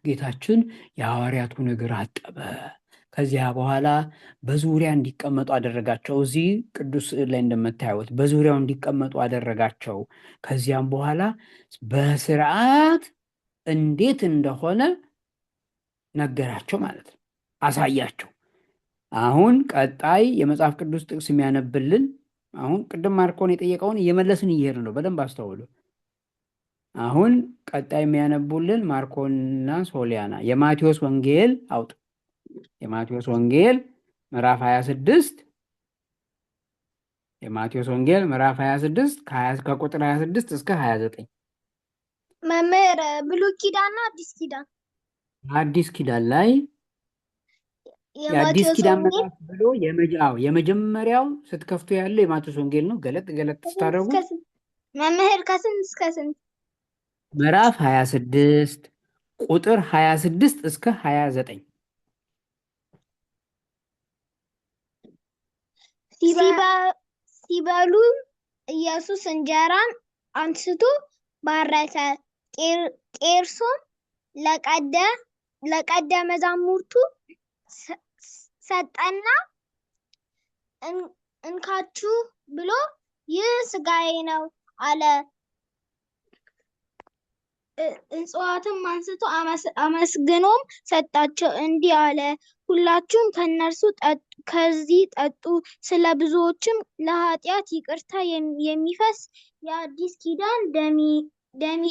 ጌታችን የሐዋርያቱን እግር አጠበ። ከዚያ በኋላ በዙሪያ እንዲቀመጡ አደረጋቸው። እዚህ ቅዱስ ላይ እንደምታዩት በዙሪያው እንዲቀመጡ አደረጋቸው። ከዚያም በኋላ በስርዓት እንዴት እንደሆነ ነገራቸው ማለት ነው፣ አሳያቸው። አሁን ቀጣይ የመጽሐፍ ቅዱስ ጥቅስ የሚያነብልን አሁን ቅድም ማርኮን የጠየቀውን እየመለስን እየሄድን ነው። በደንብ አስተውሉ። አሁን ቀጣይ የሚያነቡልን ማርኮንና ሶሊያና የማቴዎስ ወንጌል አውጡ። የማቴዎስ ወንጌል ምዕራፍ 26 የማቴዎስ ወንጌል ምዕራፍ 26 ከቁጥር 26 እስከ 29 መምህር ብሉይ ኪዳንና አዲስ ኪዳን አዲስ ኪዳን ላይ የአዲስ የማቴዎስ ኪዳን ወንጌል መጽሐፍ ብሎ የመጀመሪያው ስትከፍቱ ያለው የማቴዎስ ወንጌል ነው። ገለጥ ገለጥ ስታደርጉ መምህር ከስንት እስከ ስንት? ምዕራፍ 26 ቁጥር 26 እስከ 29 ሲበሉ ኢየሱስ እንጀራን አንስቶ ባረከ፣ ቄርሶም ለቀደ መዛሙርቱ ሰጠና እንካችሁ ብሎ ይህ ሥጋዬ ነው አለ። እጽዋትም አንስቶ አመስግኖም ሰጣቸው፣ እንዲህ አለ፣ ሁላችሁም ከነርሱ ከዚህ ጠጡ፣ ስለ ብዙዎችም ለኃጢአት ይቅርታ የሚፈስ የአዲስ ኪዳን ደሜ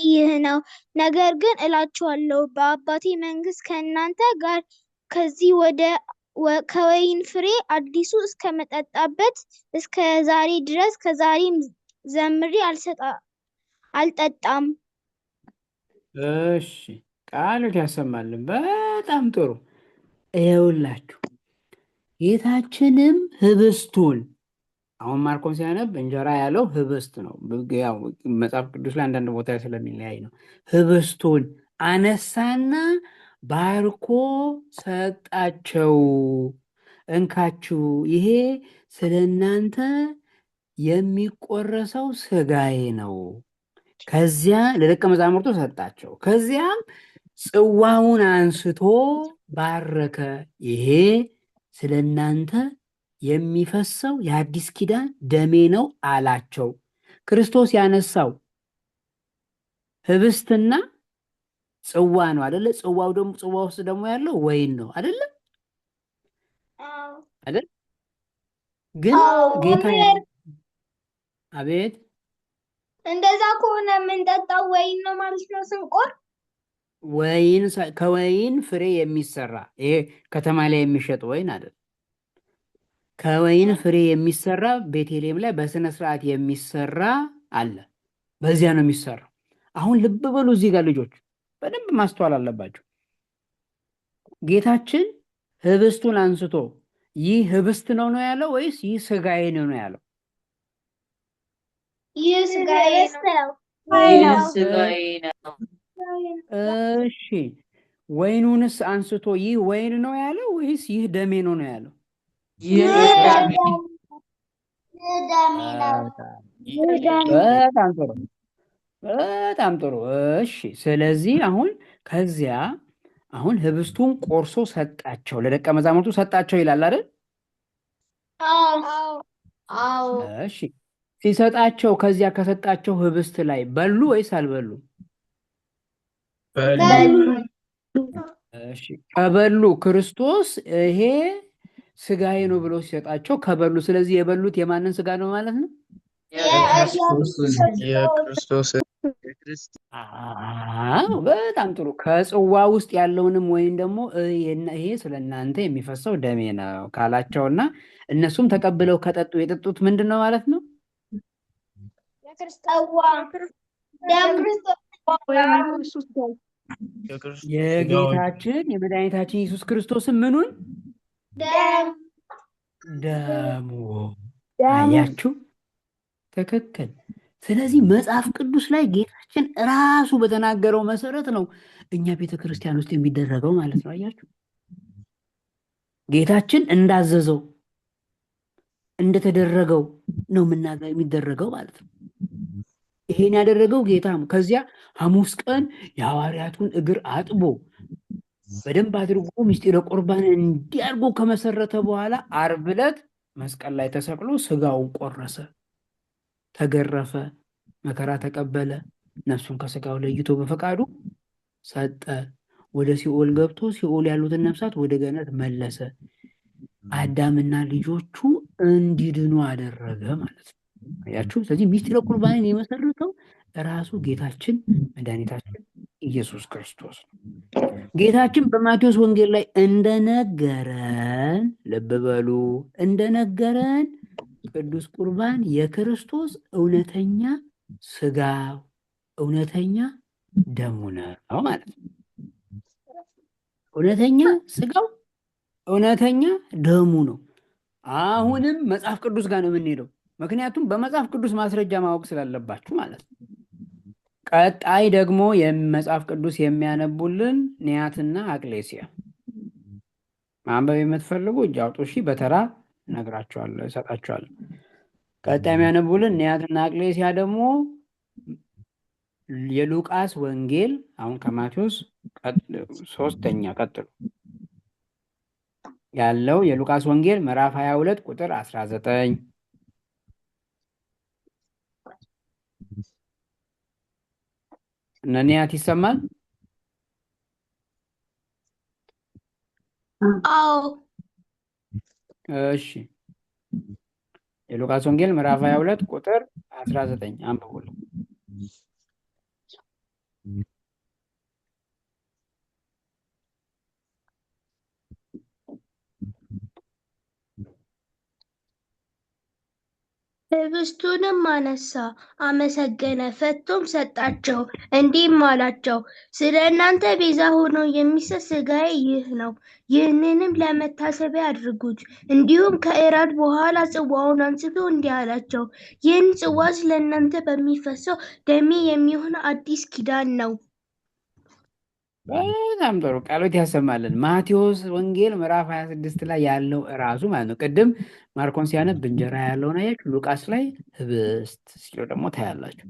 ይህ ነው። ነገር ግን እላችኋለሁ በአባቴ መንግሥት ከእናንተ ጋር ከዚህ ከወይን ፍሬ አዲሱ እስከመጠጣበት እስከ ዛሬ ድረስ ከዛሬም ጀምሬ አልጠጣም። እሺ ቃሉት ያሰማልን። በጣም ጥሩ። ይኸውላችሁ ጌታችንም ህብስቱን አሁን ማርቆስ ሲያነብ እንጀራ ያለው ህብስት ነው። ያው መጽሐፍ ቅዱስ ላይ አንዳንድ ቦታ ስለሚለያይ ነው። ህብስቱን አነሳና ባርኮ ሰጣቸው፣ እንካችሁ ይሄ ስለ እናንተ የሚቆረሰው ሥጋዬ ነው። ከዚያ ለደቀ መዛሙርቱ ሰጣቸው። ከዚያም ጽዋውን አንስቶ ባረከ፣ ይሄ ስለ እናንተ የሚፈሰው የአዲስ ኪዳን ደሜ ነው አላቸው። ክርስቶስ ያነሳው ህብስትና ጽዋ ነው አደለ? ጽዋ ውስጥ ደግሞ ያለው ወይን ነው አደለ? አይደል? ግን ጌታ አቤት እንደዛ ከሆነ የምንጠጣው ወይን ነው ማለት ነው ስንቆር? ወይን ከወይን ፍሬ የሚሰራ ይሄ ከተማ ላይ የሚሸጥ ወይን አይደል? ከወይን ፍሬ የሚሰራ ቤተልሔም ላይ በስነ ስርዓት የሚሰራ አለ። በዚያ ነው የሚሰራው። አሁን ልብ በሉ እዚህ ጋር ልጆች በደንብ ማስተዋል አለባቸው። ጌታችን ህብስቱን አንስቶ ይህ ህብስት ነው ያለው ወይስ ይህ ሥጋዬ ነው ያለው? ይህ ሥጋዬ ነው። ይህ ሥጋዬ ነው። እሺ ወይኑንስ አንስቶ ይህ ወይን ነው ያለው ወይስ ይህ ደሜ ነው ያለው? ይህ ደሜ በጣም ጥሩ በጣም ጥሩ። እሺ ስለዚህ ከዚያ አሁን ህብስቱን ቆርሶ ሰጣቸው፣ ለደቀ መዛሙርቱ ሰጣቸው ይላል አይደል? አዎ። እሺ ሲሰጣቸው ከዚያ ከሰጣቸው ህብስት ላይ በሉ ወይስ አልበሉ? እሺ ከበሉ ክርስቶስ ይሄ ሥጋዬ ነው ብሎ ሲሰጣቸው ከበሉ። ስለዚህ የበሉት የማንን ሥጋ ነው ማለት ነው? የክርስቶስ። በጣም ጥሩ። ከጽዋ ውስጥ ያለውንም ወይም ደግሞ ይሄ ስለ እናንተ የሚፈሰው ደሜ ነው ካላቸውና እነሱም ተቀብለው ከጠጡ የጠጡት ምንድን ነው ማለት ነው? የጌታችን የመድኃኒታችን ኢየሱስ ክርስቶስን ምኑን? ደሙ። አያችሁ? ትክክል። ስለዚህ መጽሐፍ ቅዱስ ላይ ጌታችን ራሱ በተናገረው መሰረት ነው እኛ ቤተ ክርስቲያን ውስጥ የሚደረገው ማለት ነው። አያችሁ? ጌታችን እንዳዘዘው እንደተደረገው ነው የሚደረገው ማለት ነው። ይሄን ያደረገው ጌታ ከዚያ ሐሙስ ቀን የሐዋርያቱን እግር አጥቦ በደንብ አድርጎ ምስጢረ ቁርባን እንዲያርጎ ከመሰረተ በኋላ ዓርብ ዕለት መስቀል ላይ ተሰቅሎ ሥጋውን ቆረሰ፣ ተገረፈ፣ መከራ ተቀበለ፣ ነፍሱን ከሥጋው ለይቶ በፈቃዱ ሰጠ። ወደ ሲኦል ገብቶ ሲኦል ያሉትን ነፍሳት ወደ ገነት መለሰ። አዳምና ልጆቹ እንዲድኑ አደረገ ማለት ነው። አያችሁ? ስለዚህ ምስጢረ ቁርባንን የመሰረተው ራሱ ጌታችን መድኃኒታችን ኢየሱስ ክርስቶስ ነው። ጌታችን በማቴዎስ ወንጌል ላይ እንደነገረን ልብ በሉ፣ እንደነገረን ቅዱስ ቁርባን የክርስቶስ እውነተኛ ሥጋው እውነተኛ ደሙ ነው ማለት ነው። እውነተኛ ስጋው እውነተኛ ደሙ ነው። አሁንም መጽሐፍ ቅዱስ ጋር ነው የምንሄደው፣ ምክንያቱም በመጽሐፍ ቅዱስ ማስረጃ ማወቅ ስላለባችሁ ማለት ነው። ቀጣይ ደግሞ የመጽሐፍ ቅዱስ የሚያነቡልን ኒያትና አቅሌሲያ ማንበብ የምትፈልጉ እጅ አውጡ። እሺ፣ በተራ እነግራችኋለሁ፣ እሰጣችኋለሁ። ቀጣይ የሚያነቡልን ኒያትና አቅሌሲያ ደግሞ የሉቃስ ወንጌል አሁን ከማቴዎስ ሶስተኛ ቀጥሎ ያለው የሉቃስ ወንጌል ምዕራፍ 22 ቁጥር 19 እነ ኒያት ይሰማል? አዎ እሺ፣ የሉቃስ ወንጌል ምዕራፍ 22 ቁጥር 19 አንብቡልኝ። ህብስቱንም አነሳ፣ አመሰገነ፣ ፈቶም ሰጣቸው፣ እንዲህም አላቸው፣ ስለ እናንተ ቤዛ ሆኖ የሚሰጥ ሥጋዬ ይህ ነው። ይህንንም ለመታሰቢያ አድርጉት። እንዲሁም ከእራት በኋላ ጽዋውን አንስቶ እንዲህ አላቸው፣ ይህን ጽዋ ስለ እናንተ በሚፈሰው ደሜ የሚሆን አዲስ ኪዳን ነው። በጣም ጥሩ ቃሎት ያሰማልን። ማቴዎስ ወንጌል ምዕራፍ 26 ላይ ያለው እራሱ ማለት ነው። ቅድም ማርቆን ሲያነብ እንጀራ ያለውን አያችሁ፣ ሉቃስ ላይ ህብስት ሲለው ደግሞ ታያላችሁ።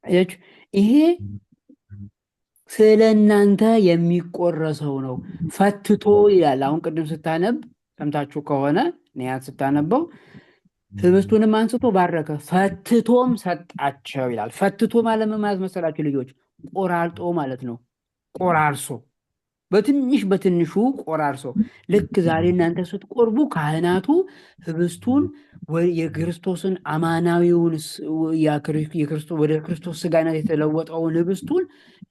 አያችሁ፣ ይሄ ስለ እናንተ የሚቆረሰው ነው። ፈትቶ ይላል። አሁን ቅድም ስታነብ ሰምታችሁ ከሆነ ኒያት ስታነበው ህብስቱንም አንስቶ ባረከ፣ ፈትቶም ሰጣቸው ይላል። ፈትቶ ማለት ምን ማለት መሰላችሁ ልጆች? ቆራርጦ ማለት ነው። ቆራርሶ በትንሽ በትንሹ ቆራርሶ። ልክ ዛሬ እናንተ ስትቆርቡ ካህናቱ ህብስቱን የክርስቶስን አማናዊውን ወደ ክርስቶስ ስጋነት የተለወጠውን ህብስቱን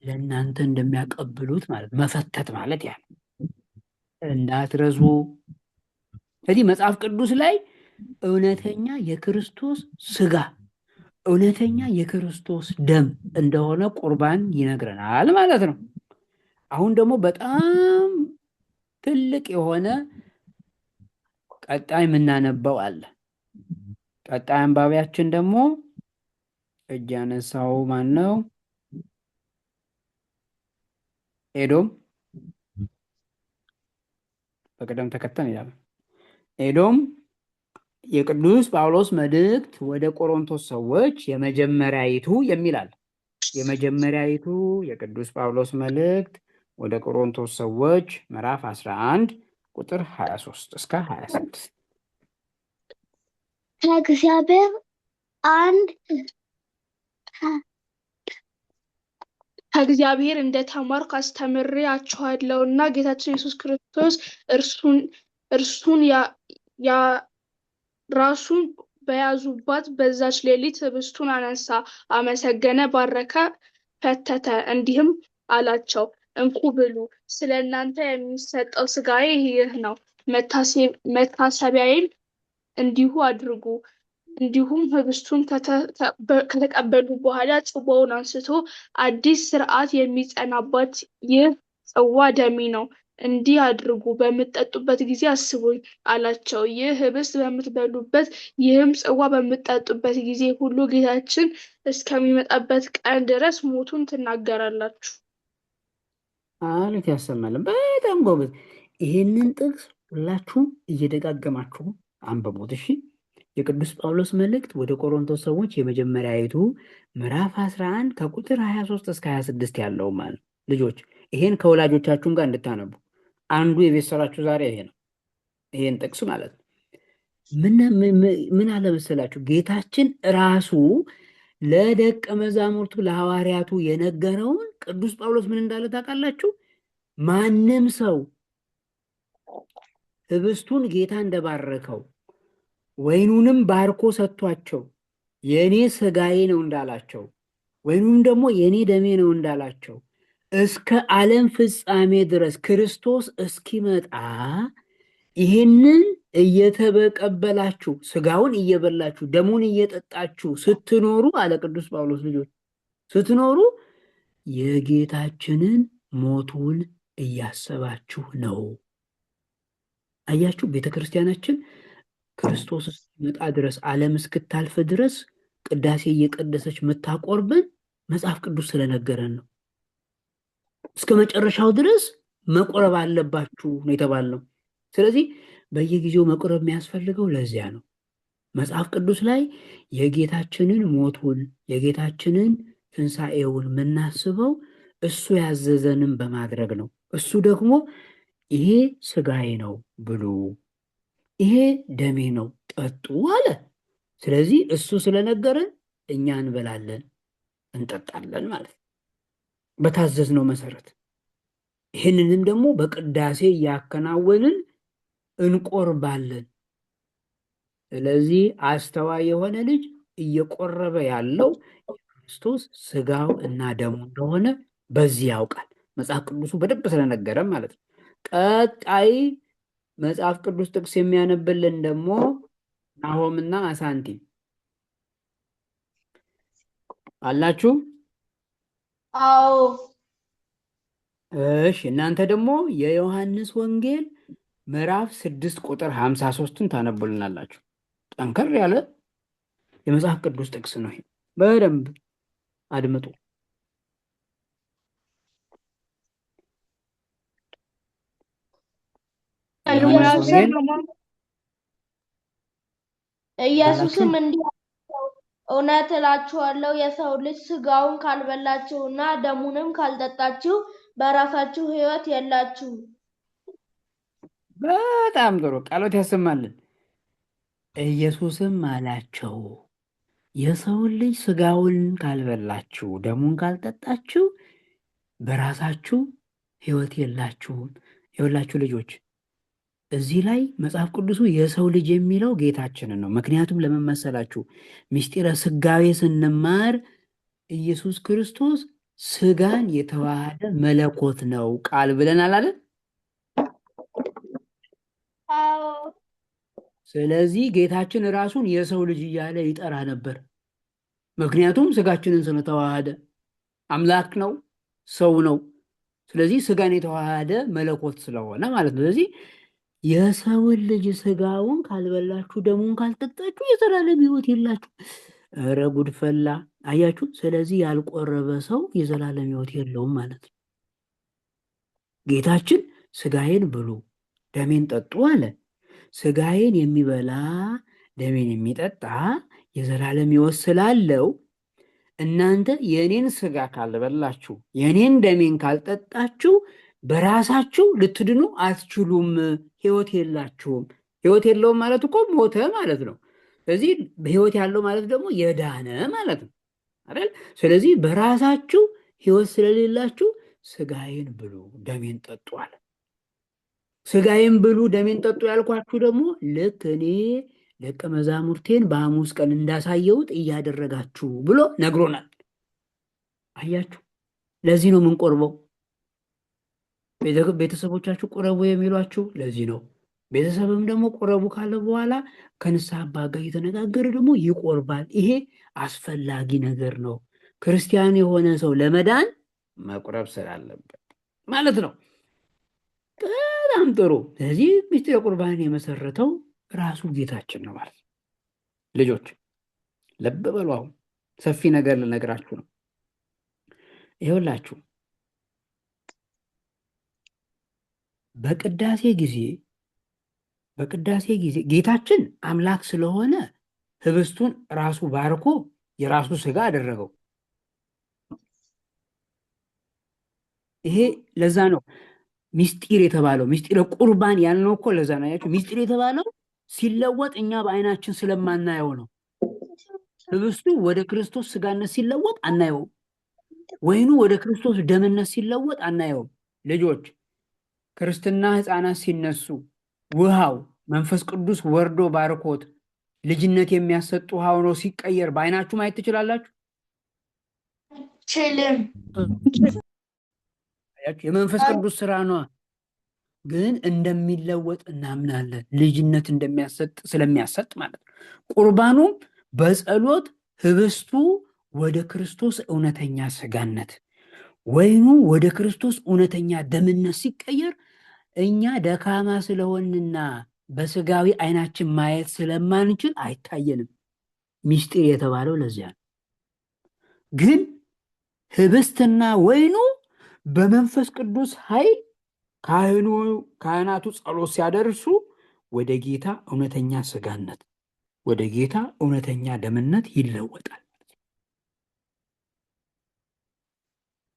ለእናንተ እንደሚያቀብሉት ማለት መፈተት ማለት ያ እንዳትረሱ። ስለዚህ መጽሐፍ ቅዱስ ላይ እውነተኛ የክርስቶስ ስጋ እውነተኛ የክርስቶስ ደም እንደሆነ ቁርባን ይነግረናል ማለት ነው። አሁን ደግሞ በጣም ትልቅ የሆነ ቀጣይ የምናነባው አለ። ቀጣይ አንባቢያችን ደግሞ እጅ ያነሳው ማን ነው? ኤዶም። በቅደም ተከተል ይላል። ኤዶም የቅዱስ ጳውሎስ መልእክት ወደ ቆሮንቶስ ሰዎች የመጀመሪያይቱ የሚላል። የመጀመሪያይቱ የቅዱስ ጳውሎስ መልእክት ወደ ቆሮንቶስ ሰዎች ምዕራፍ 11 ቁጥር 23 እስከ 26 ከእግዚአብሔር ከእግዚአብሔር እንደተማርኩ አስተምሬአችኋለሁ እና ጌታችን ኢየሱስ ክርስቶስ እርሱን ራሱን በያዙባት በዛች ሌሊት ህብስቱን አነሳ፣ አመሰገነ፣ ባረከ፣ ፈተተ፣ እንዲህም አላቸው፣ እንኩ ብሉ፣ ስለ እናንተ የሚሰጠው ሥጋዬ ይህ ነው፣ መታሰቢያዬን እንዲሁ አድርጉ። እንዲሁም ህብስቱን ከተቀበሉ በኋላ ጽዋውን አንስቶ አዲስ ሥርዓት የሚጸናበት ይህ ጽዋ ደሜ ነው፣ እንዲህ አድርጉ፣ በምትጠጡበት ጊዜ አስቡኝ አላቸው። ይህ ህብስት በምትበሉበት ይህም ጽዋ በምትጠጡበት ጊዜ ሁሉ ጌታችን እስከሚመጣበት ቀን ድረስ ሞቱን ትናገራላችሁ። አለት ያሰማልን። በጣም ጎበዝ። ይህንን ጥቅስ ሁላችሁም እየደጋገማችሁ አንብቡት እሺ። የቅዱስ ጳውሎስ መልእክት ወደ ቆሮንቶስ ሰዎች የመጀመሪያይቱ ምዕራፍ 11 ከቁጥር 23 እስከ 26 ያለው ማለት ልጆች፣ ይሄን ከወላጆቻችሁም ጋር እንድታነቡ አንዱ የቤት ስራችሁ ዛሬ ይሄ ነው። ይሄን ጥቅስ ማለት ነው። ምን አለ መሰላችሁ? ጌታችን ራሱ ለደቀ መዛሙርቱ ለሐዋርያቱ የነገረውን ቅዱስ ጳውሎስ ምን እንዳለ ታውቃላችሁ? ማንም ሰው ህብስቱን ጌታ እንደባረከው ወይኑንም ባርኮ ሰጥቷቸው የእኔ ሥጋዬ ነው እንዳላቸው ወይኑም ደግሞ የእኔ ደሜ ነው እንዳላቸው እስከ ዓለም ፍጻሜ ድረስ ክርስቶስ እስኪመጣ ይህንን እየተቀበላችሁ ሥጋውን እየበላችሁ ደሙን እየጠጣችሁ ስትኖሩ አለ ቅዱስ ጳውሎስ ልጆች ስትኖሩ የጌታችንን ሞቱን እያሰባችሁ ነው። አያችሁ፣ ቤተ ክርስቲያናችን ክርስቶስ እስኪመጣ ድረስ ዓለም እስክታልፍ ድረስ ቅዳሴ እየቀደሰች የምታቆርብን መጽሐፍ ቅዱስ ስለነገረን ነው። እስከ መጨረሻው ድረስ መቆረብ አለባችሁ ነው የተባልነው። ስለዚህ በየጊዜው መቆረብ የሚያስፈልገው ለዚያ ነው። መጽሐፍ ቅዱስ ላይ የጌታችንን ሞቱን የጌታችንን ትንሣኤውን የምናስበው እሱ ያዘዘንም በማድረግ ነው። እሱ ደግሞ ይሄ ሥጋዬ ነው ብሉ፣ ይሄ ደሜ ነው ጠጡ አለ። ስለዚህ እሱ ስለነገረን እኛ እንበላለን እንጠጣለን ማለት ነው በታዘዝነው መሰረት። ይህንንም ደግሞ በቅዳሴ እያከናወንን እንቆርባለን። ስለዚህ አስተዋይ የሆነ ልጅ እየቆረበ ያለው የክርስቶስ ሥጋው እና ደሙ እንደሆነ በዚህ ያውቃል። መጽሐፍ ቅዱሱ በደንብ ስለነገረን ማለት ነው። ቀጣይ መጽሐፍ ቅዱስ ጥቅስ የሚያነብልን ደግሞ ናሆምና አሳንቲ አላችሁ? አዎ። እሺ፣ እናንተ ደግሞ የዮሐንስ ወንጌል ምዕራፍ 6 ቁጥር 53ን ታነቡልናላችሁ። ጠንከር ያለ የመጽሐፍ ቅዱስ ጥቅስ ነው። በደንብ አድምጡ። ኢየሱስም እንዲህ አላቸው፣ እውነት እላችኋለሁ የሰው ልጅ ሥጋውን ካልበላችሁና ደሙንም ካልጠጣችሁ በራሳችሁ ሕይወት የላችሁም። በጣም ጥሩ ቃሎት ያሰማልን። ኢየሱስም አላቸው የሰውን ልጅ ሥጋውን ካልበላችሁ ደሙን ካልጠጣችሁ በራሳችሁ ሕይወት የላችሁም። የሁላችሁ ልጆች እዚህ ላይ መጽሐፍ ቅዱሱ የሰው ልጅ የሚለው ጌታችንን ነው። ምክንያቱም ለምን መሰላችሁ? ምስጢረ ሥጋዌ ስንማር ኢየሱስ ክርስቶስ ሥጋን የተዋሃደ መለኮት ነው ቃል ብለናል አለ። ስለዚህ ጌታችን ራሱን የሰው ልጅ እያለ ይጠራ ነበር። ምክንያቱም ሥጋችንን ስለተዋሃደ አምላክ ነው፣ ሰው ነው። ስለዚህ ሥጋን የተዋሃደ መለኮት ስለሆነ ማለት ነው። ስለዚህ የሰውን ልጅ ሥጋውን ካልበላችሁ ደሙን ካልጠጣችሁ የዘላለም ሕይወት የላችሁ። ኧረ ጉድ ፈላ። አያችሁ? ስለዚህ ያልቆረበ ሰው የዘላለም ሕይወት የለውም ማለት ነው። ጌታችን ሥጋዬን ብሉ ደሜን ጠጡ አለ። ሥጋዬን የሚበላ ደሜን የሚጠጣ የዘላለም ሕይወት ስላለው እናንተ የእኔን ሥጋ ካልበላችሁ የእኔን ደሜን ካልጠጣችሁ በራሳችሁ ልትድኑ አትችሉም፣ ሕይወት የላችሁም። ሕይወት የለውም ማለት እኮ ሞተ ማለት ነው። ስለዚህ ሕይወት ያለው ማለት ደግሞ የዳነ ማለት ነው አይደል? ስለዚህ በራሳችሁ ሕይወት ስለሌላችሁ ሥጋዬን ብሉ ደሜን ጠጡ አለ። ሥጋዬን ብሉ ደሜን ጠጡ ያልኳችሁ ደግሞ ልክ እኔ ደቀ መዛሙርቴን በሐሙስ ቀን እንዳሳየሁት እያደረጋችሁ ብሎ ነግሮናል። አያችሁ? ለዚህ ነው የምንቆርበው። ቤተሰቦቻችሁ ቁረቡ የሚሏችሁ ለዚህ ነው። ቤተሰብም ደግሞ ቁረቡ ካለ በኋላ ከንስሐ አባት ጋር እየተነጋገረ ደግሞ ይቆርባል። ይሄ አስፈላጊ ነገር ነው። ክርስቲያን የሆነ ሰው ለመዳን መቁረብ ስላለበት ማለት ነው። በጣም ጥሩ። ስለዚህ ምስጢረ ቁርባን የመሰረተው ራሱ ጌታችን ነው ማለት ነው። ልጆች ልብ በሉ። አሁን ሰፊ ነገር ልነግራችሁ ነው። ይኸውላችሁ በቅዳሴ ጊዜ ጌታችን አምላክ ስለሆነ ህብስቱን ራሱ ባርኮ የራሱ ሥጋ አደረገው። ይሄ ለዛ ነው ምስጢር የተባለው። ምስጢረ ቁርባን ያልነው እኮ ለዛ ነው። ያችሁ ምስጢር የተባለው ሲለወጥ እኛ በዓይናችን ስለማናየው ነው። ህብስቱ ወደ ክርስቶስ ሥጋነት ሲለወጥ አናየውም። ወይኑ ወደ ክርስቶስ ደምነት ሲለወጥ አናየውም። ልጆች ክርስትና ሕፃናት ሲነሱ ውሃው መንፈስ ቅዱስ ወርዶ ባርኮት ልጅነት የሚያሰጥ ውሃ ሆኖ ሲቀየር በዓይናችሁ ማየት ትችላላችሁ? ችልም የመንፈስ ቅዱስ ስራ ነው። ግን እንደሚለወጥ እናምናለን። ልጅነት እንደሚያሰጥ ስለሚያሰጥ ማለት ነው። ቁርባኑም በጸሎት ህብስቱ ወደ ክርስቶስ እውነተኛ ሥጋነት ወይኑ ወደ ክርስቶስ እውነተኛ ደምነት ሲቀየር እኛ ደካማ ስለሆንና በስጋዊ አይናችን ማየት ስለማንችል አይታየንም። ሚስጢር የተባለው ለዚያ ነው። ግን ህብስትና ወይኑ በመንፈስ ቅዱስ ኃይል ካህናቱ ጸሎት ሲያደርሱ ወደ ጌታ እውነተኛ ስጋነት፣ ወደ ጌታ እውነተኛ ደምነት ይለወጣል።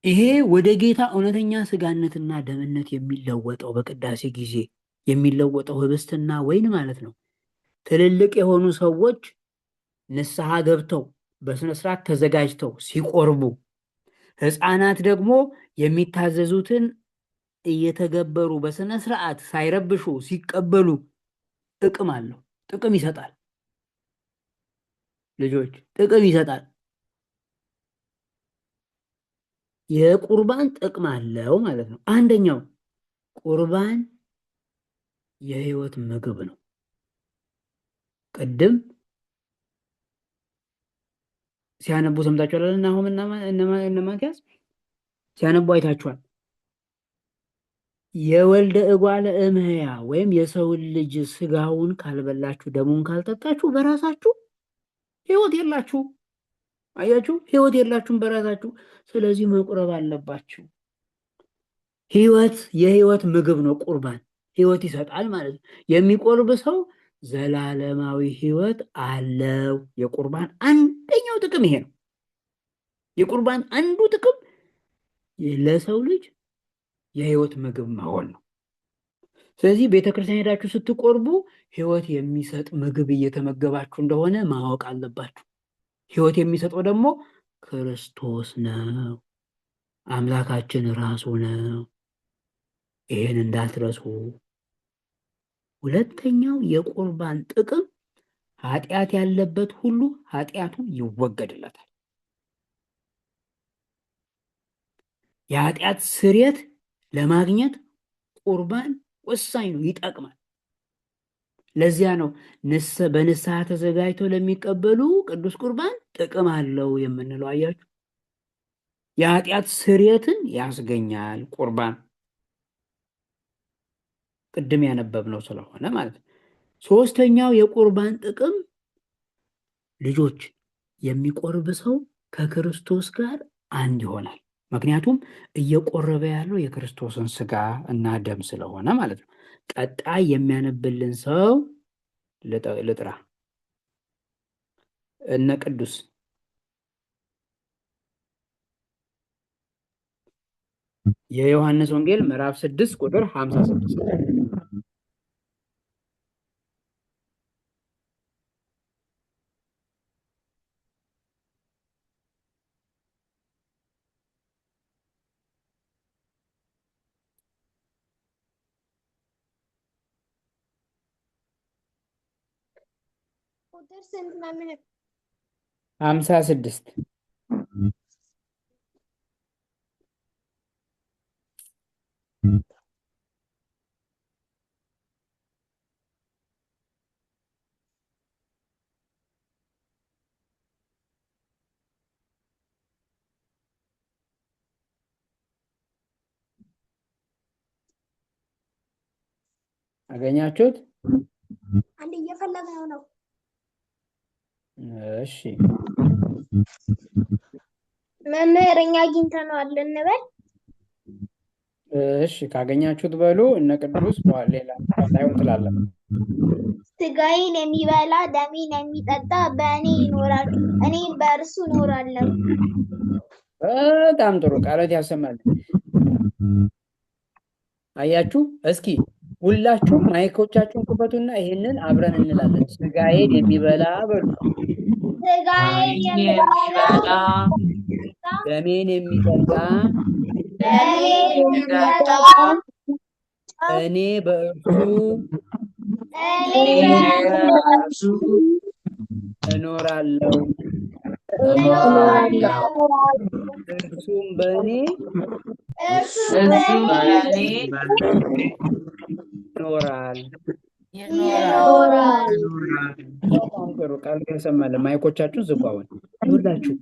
ይሄ ወደ ጌታ እውነተኛ ስጋነትና ደምነት የሚለወጠው በቅዳሴ ጊዜ የሚለወጠው ህብስትና ወይን ማለት ነው። ትልልቅ የሆኑ ሰዎች ንስሐ ገብተው በስነ ስርዓት ተዘጋጅተው ሲቆርቡ፣ ህፃናት ደግሞ የሚታዘዙትን እየተገበሩ በስነ ስርዓት ሳይረብሹ ሲቀበሉ ጥቅም አለው። ጥቅም ይሰጣል። ልጆች ጥቅም ይሰጣል። የቁርባን ጥቅም አለው ማለት ነው። አንደኛው ቁርባን የህይወት ምግብ ነው። ቅድም ሲያነቡ ሰምታችኋል። ናሆም እና ማቲያስ ሲያነቡ አይታችኋል። የወልደ እጓለ እምህያ ወይም የሰውን ልጅ ስጋውን ካልበላችሁ ደሙን ካልጠጣችሁ በራሳችሁ ህይወት የላችሁ። አያችሁ፣ ህይወት የላችሁም በራሳችሁ። ስለዚህ መቁረብ አለባችሁ። ህይወት የህይወት ምግብ ነው። ቁርባን ህይወት ይሰጣል ማለት ነው። የሚቆርብ ሰው ዘላለማዊ ህይወት አለው። የቁርባን አንደኛው ጥቅም ይሄ ነው። የቁርባን አንዱ ጥቅም ለሰው ልጅ የህይወት ምግብ መሆን ነው። ስለዚህ ቤተክርስቲያን ሄዳችሁ ስትቆርቡ ህይወት የሚሰጥ ምግብ እየተመገባችሁ እንደሆነ ማወቅ አለባችሁ። ህይወት የሚሰጠው ደግሞ ክርስቶስ ነው፣ አምላካችን ራሱ ነው። ይህን እንዳትረሱ። ሁለተኛው የቁርባን ጥቅም ኃጢአት ያለበት ሁሉ ኃጢአቱ ይወገድለታል። የኃጢአት ስርየት ለማግኘት ቁርባን ወሳኝ ነው፣ ይጠቅማል። ለዚያ ነው በንስሐ ተዘጋጅተው ለሚቀበሉ ቅዱስ ቁርባን ጥቅም አለው የምንለው። አያችሁ፣ የኃጢአት ስርየትን ያስገኛል ቁርባን። ቅድም ያነበብነው ስለሆነ ማለት ነው። ሶስተኛው የቁርባን ጥቅም ልጆች የሚቆርብ ሰው ከክርስቶስ ጋር አንድ ይሆናል። ምክንያቱም እየቆረበ ያለው የክርስቶስን ስጋ እና ደም ስለሆነ ማለት ነው። ቀጣይ የሚያነብልን ሰው ልጥራ። እነ ቅዱስ የዮሐንስ ወንጌል ምዕራፍ 6 ቁጥር 56 ቁጥር ስንት መምህር? 56 አገኛችሁት? አንድ እየፈለግነው ነው። እሺ መምህር እኛ አግኝተነዋል እንበል። እሺ ካገኛችሁት በሉ። እነ ቅዱስ ሌላ ላይሆን ትላለን። ስጋዬን የሚበላ ደሜን የሚጠጣ በእኔ ይኖራል፣ እኔም በእርሱ እኖራለሁ። በጣም ጥሩ ቃላት ያሰማል። አያችሁ፣ እስኪ ሁላችሁም ማይኮቻችሁን ክፈቱና ይሄንን አብረን እንላለን። ስጋዬን የሚበላ በሉ። ስጋዬን የሚበላ ደሜን የሚጠጣ እኔ በእርሱ እኖራለሁ፣ እርሱም በእኔ ይኖራል። በጣም ጥሩ ቃል ያሰማልን። ማይኮቻችሁን ዝጉ። አሁን ይኸውላችሁ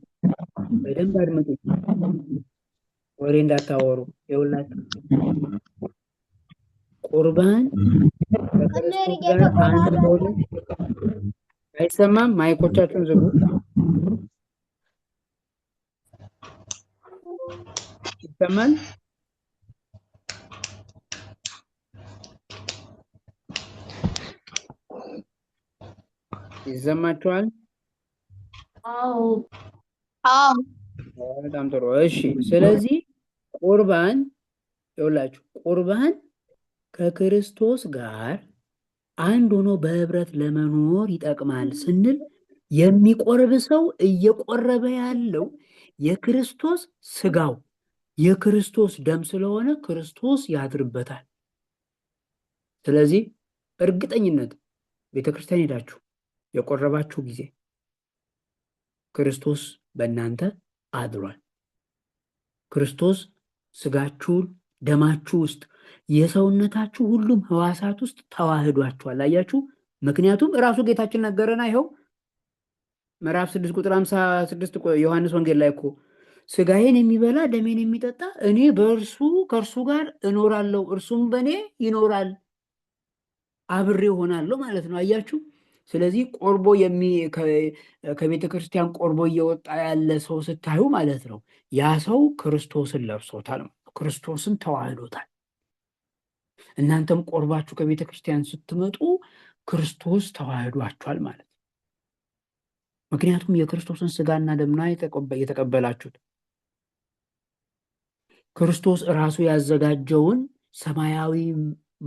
በደንብ አድምጡ። ወሬ እንዳታወሩ። ይኸውላችሁ ቁርባን መምህር ከክርስቶስ ጋር አንድ ሆኖ አይሰማም። ማይኮቻችሁን ዝጉ። ይሰማል? ይሰማችኋል? አዎ በጣም ጥሩ። እሺ፣ ስለዚህ ቁርባን ይኸውላችሁ ቁርባን ከክርስቶስ ጋር አንድ ሆኖ በህብረት ለመኖር ይጠቅማል ስንል የሚቆርብ ሰው እየቆረበ ያለው የክርስቶስ ስጋው የክርስቶስ ደም ስለሆነ ክርስቶስ ያድርበታል። ስለዚህ እርግጠኝነት ቤተክርስቲያን ሄዳችሁ የቆረባችሁ ጊዜ ክርስቶስ በእናንተ አድሯል። ክርስቶስ ስጋችሁን ደማችሁ ውስጥ የሰውነታችሁ ሁሉም ህዋሳት ውስጥ ተዋህዷችኋል። አያችሁ? ምክንያቱም እራሱ ጌታችን ነገረና ይኸው ምዕራፍ 6 ቁጥር 56 ዮሐንስ ወንጌል ላይ እኮ ስጋዬን የሚበላ ደሜን የሚጠጣ እኔ በእርሱ ከእርሱ ጋር እኖራለሁ እርሱም በእኔ ይኖራል አብሬ ሆናለሁ ማለት ነው። አያችሁ? ስለዚህ ቆርቦ ከቤተ ክርስቲያን ቆርቦ እየወጣ ያለ ሰው ስታዩ ማለት ነው ያ ሰው ክርስቶስን ለብሶታል፣ ክርስቶስን ተዋህዶታል። እናንተም ቆርባችሁ ከቤተ ክርስቲያን ስትመጡ ክርስቶስ ተዋህዷችኋል ማለት ነው። ምክንያቱም የክርስቶስን ስጋና ደምና የተቀበላችሁት ክርስቶስ ራሱ ያዘጋጀውን ሰማያዊ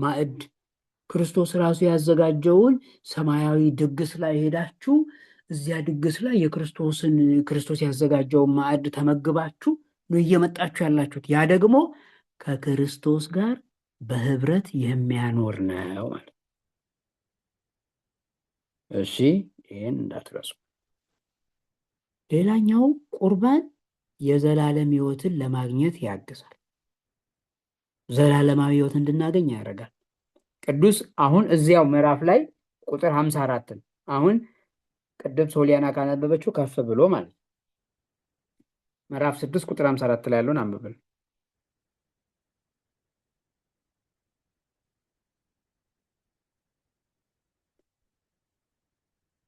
ማዕድ ክርስቶስ ራሱ ያዘጋጀውን ሰማያዊ ድግስ ላይ ሄዳችሁ እዚያ ድግስ ላይ ክርስቶስ ያዘጋጀውን ማዕድ ተመግባችሁ ነው እየመጣችሁ ያላችሁት። ያ ደግሞ ከክርስቶስ ጋር በህብረት የሚያኖር ነው ማለት። እሺ፣ ይህን እንዳትረሱ። ሌላኛው ቁርባን የዘላለም ህይወትን ለማግኘት ያግዛል። ዘላለማዊ ህይወት እንድናገኝ ያደርጋል። ቅዱስ አሁን እዚያው ምዕራፍ ላይ ቁጥር 54 አሁን ቅድም ሶሊያና ካነበበችው ከፍ ብሎ ማለት ምዕራፍ 6 ቁጥር 54 ላይ ያለውን አንብብል።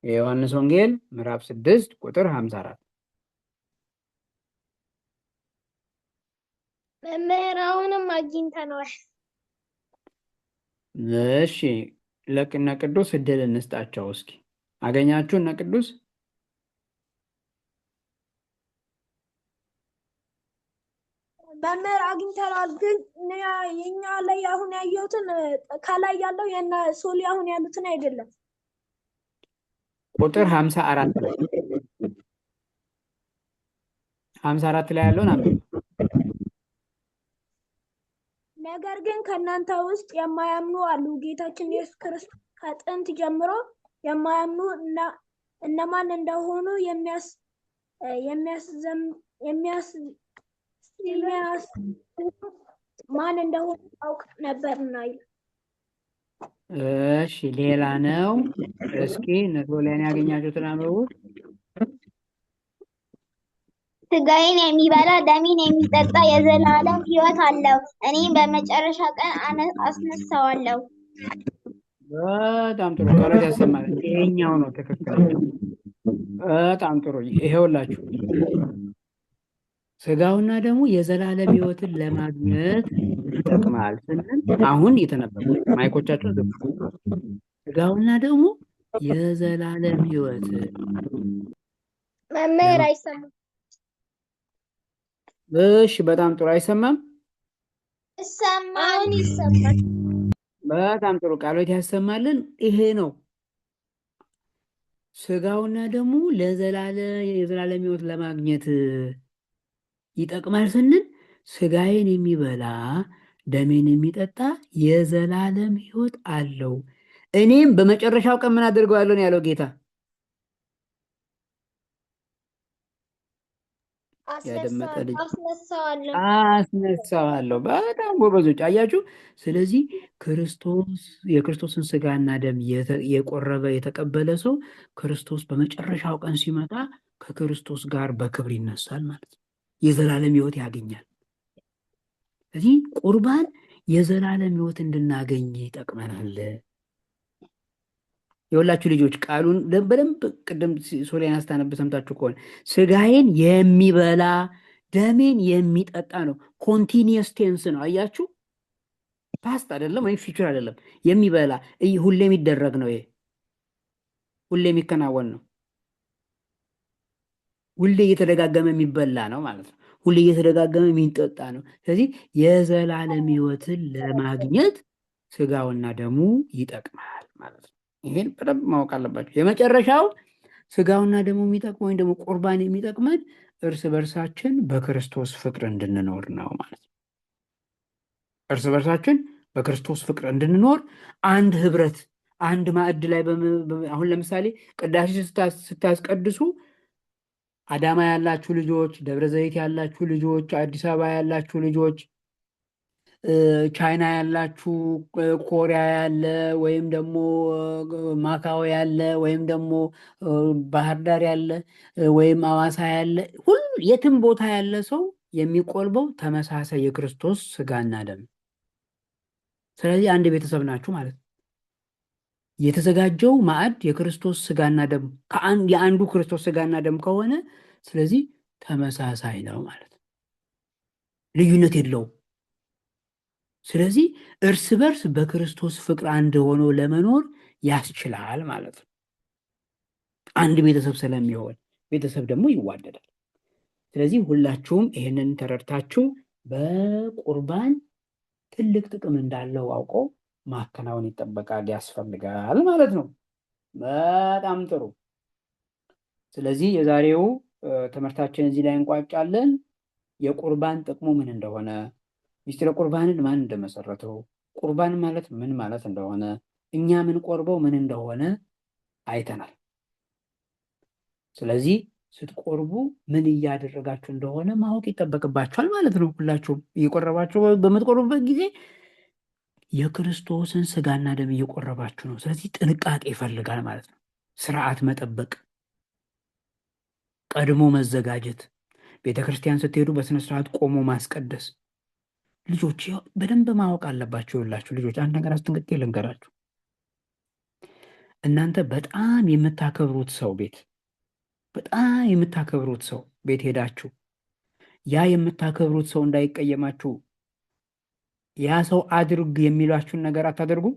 የዮሐንስ ወንጌል ምዕራፍ 6 ቁጥር 54 መምህር አሁንም አግኝተነዋል። እሺ፣ ለቅና ቅዱስ እድል እንስጣቸው። እስኪ አገኛችሁ እነ ቅዱስ? መምህር አግኝተናል፣ ግን የኛ ላይ አሁን ያየሁትን ከላይ ያለው የነ ሶሊ አሁን ያሉትን አይደለም። ቁጥር 54 ላይ 54 ላይ ያለውን አንብብ። ነገር ግን ከእናንተ ውስጥ የማያምኑ አሉ። ጌታችን ኢየሱስ ክርስቶስ ከጥንት ጀምሮ የማያምኑ እነማን እንደሆኑ ማን እንደሆኑ አውቅ ነበርና። እሺ፣ ሌላ ነው። እስኪ ሶሊያን ያገኛችሁትን አንብቡ። ስጋዬን የሚበላ ደሜን የሚጠጣ የዘላለም ሕይወት አለው፣ እኔም በመጨረሻ ቀን አስነሳዋለሁ። በጣም ጥሩ ቃላት ያሰማል። ይሄኛው ነው ትክክለኛው። በጣም ጥሩ። ይሄውላችሁ ስጋውና ደግሞ የዘላለም ሕይወትን ለማግኘት ይጠቅማል ስንል አሁን የተነበበ ማይኮቻችሁን ዝም። ስጋውና ደግሞ የዘላለም ሕይወት መምህር አይሰማም። እሺ፣ በጣም ጥሩ። አይሰማም? ይሰማል። ይሰማል። በጣም ጥሩ ቃሎት ያሰማልን። ይሄ ነው ስጋውና ደግሞ የዘላለም ሕይወት ለማግኘት ይጠቅማል ስንል ስጋዬን የሚበላ ደሜን የሚጠጣ የዘላለም ሕይወት አለው፣ እኔም በመጨረሻው ቀን ምን አድርገዋለሁ ነው ያለው ጌታ። ያደመጠ ልጅ አስነሳዋለሁ። በጣም ጎበዞች አያችሁ። ስለዚህ የክርስቶስን ስጋና ደም የቆረበ የተቀበለ ሰው ክርስቶስ በመጨረሻው ቀን ሲመጣ ከክርስቶስ ጋር በክብር ይነሳል ማለት ነው። የዘላለም ሕይወት ያገኛል። ስለዚህ ቁርባን የዘላለም ሕይወት እንድናገኝ ይጠቅመናል። የሁላችሁ ልጆች ቃሉን በደንብ ቅድም ሶሊያና ስታነብ ሰምታችሁ ከሆነ ስጋዬን የሚበላ ደሜን የሚጠጣ ነው። ኮንቲኒየስ ቴንስ ነው። አያችሁ፣ ፓስት አይደለም ወይም ፊውቸር አይደለም። የሚበላ ሁሌ የሚደረግ ነው። ይሄ ሁሌ የሚከናወን ነው። ሁሌ እየተደጋገመ የሚበላ ነው ማለት ነው። ሁሌ እየተደጋገመ የሚጠጣ ነው። ስለዚህ የዘላለም ሕይወትን ለማግኘት ስጋውና ደሙ ይጠቅማል ማለት ነው። ይሄን በደንብ ማወቅ አለባቸው። የመጨረሻው ስጋውና ደሙ የሚጠቅመው ወይም ደግሞ ቁርባን የሚጠቅመን እርስ በርሳችን በክርስቶስ ፍቅር እንድንኖር ነው ማለት ነው። እርስ በርሳችን በክርስቶስ ፍቅር እንድንኖር አንድ ህብረት፣ አንድ ማዕድ ላይ አሁን ለምሳሌ ቅዳሴ ስታስቀድሱ አዳማ ያላችሁ ልጆች፣ ደብረ ዘይት ያላችሁ ልጆች፣ አዲስ አበባ ያላችሁ ልጆች፣ ቻይና ያላችሁ፣ ኮሪያ ያለ ወይም ደግሞ ማካዎ ያለ ወይም ደግሞ ባህር ዳር ያለ ወይም አዋሳ ያለ ሁሉ የትም ቦታ ያለ ሰው የሚቆርበው ተመሳሳይ የክርስቶስ ስጋና ደም። ስለዚህ አንድ ቤተሰብ ናችሁ ማለት ነው። የተዘጋጀው ማዕድ የክርስቶስ ስጋና ደም የአንዱ ክርስቶስ ስጋና ደም ከሆነ ስለዚህ ተመሳሳይ ነው ማለት ነው። ልዩነት የለውም። ስለዚህ እርስ በርስ በክርስቶስ ፍቅር አንድ ሆኖ ለመኖር ያስችላል ማለት ነው። አንድ ቤተሰብ ስለሚሆን ቤተሰብ ደግሞ ይዋደዳል። ስለዚህ ሁላችሁም ይህንን ተረድታችሁ በቁርባን ትልቅ ጥቅም እንዳለው አውቀው ማከናወን ይጠበቃል፣ ያስፈልጋል ማለት ነው። በጣም ጥሩ። ስለዚህ የዛሬው ትምህርታችን እዚህ ላይ እንቋጫለን። የቁርባን ጥቅሙ ምን እንደሆነ፣ ሚስጥረ ቁርባንን ማን እንደመሰረተው፣ ቁርባን ማለት ምን ማለት እንደሆነ፣ እኛ ምን ቆርበው ምን እንደሆነ አይተናል። ስለዚህ ስትቆርቡ ምን እያደረጋችሁ እንደሆነ ማወቅ ይጠበቅባችኋል ማለት ነው። ሁላችሁም እየቆረባችሁ በምትቆርቡበት ጊዜ የክርስቶስን ስጋና ደም እየቆረባችሁ ነው። ስለዚህ ጥንቃቄ ይፈልጋል ማለት ነው። ስርዓት መጠበቅ፣ ቀድሞ መዘጋጀት፣ ቤተ ክርስቲያን ስትሄዱ በስነ ስርዓት ቆሞ ማስቀደስ። ልጆች በደንብ ማወቅ አለባቸው። ይኸውላችሁ ልጆች አንድ ነገር አስጠንቅቄ ልንገራችሁ። እናንተ በጣም የምታከብሩት ሰው ቤት ሄዳችሁ ያ የምታከብሩት ሰው እንዳይቀየማችሁ ያ ሰው አድርግ የሚሏችሁን ነገር አታደርጉ።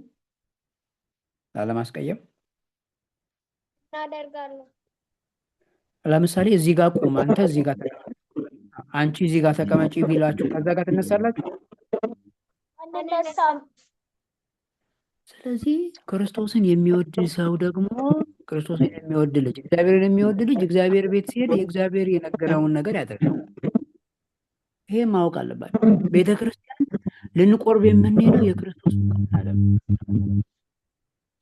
ላለማስቀየም እናደርጋለን። ለምሳሌ እዚህ ጋር ቁም፣ አንተ እዚህ ጋር አንቺ እዚህ ጋር ተቀመጪ ቢላችሁ ከዛ ጋር ትነሳላችሁ? አንነሳም። ስለዚህ ክርስቶስን የሚወድ ሰው ደግሞ ክርስቶስን የሚወድ ልጅ፣ እግዚአብሔርን የሚወድ ልጅ እግዚአብሔር ቤት ሲሄድ የእግዚአብሔር የነገረውን ነገር ያደርጋል። ይሄ ማወቅ አለባቸው። ቤተ ክርስቲያን ልንቆርብ የምንሄደው የክርስቶስ ዓለም።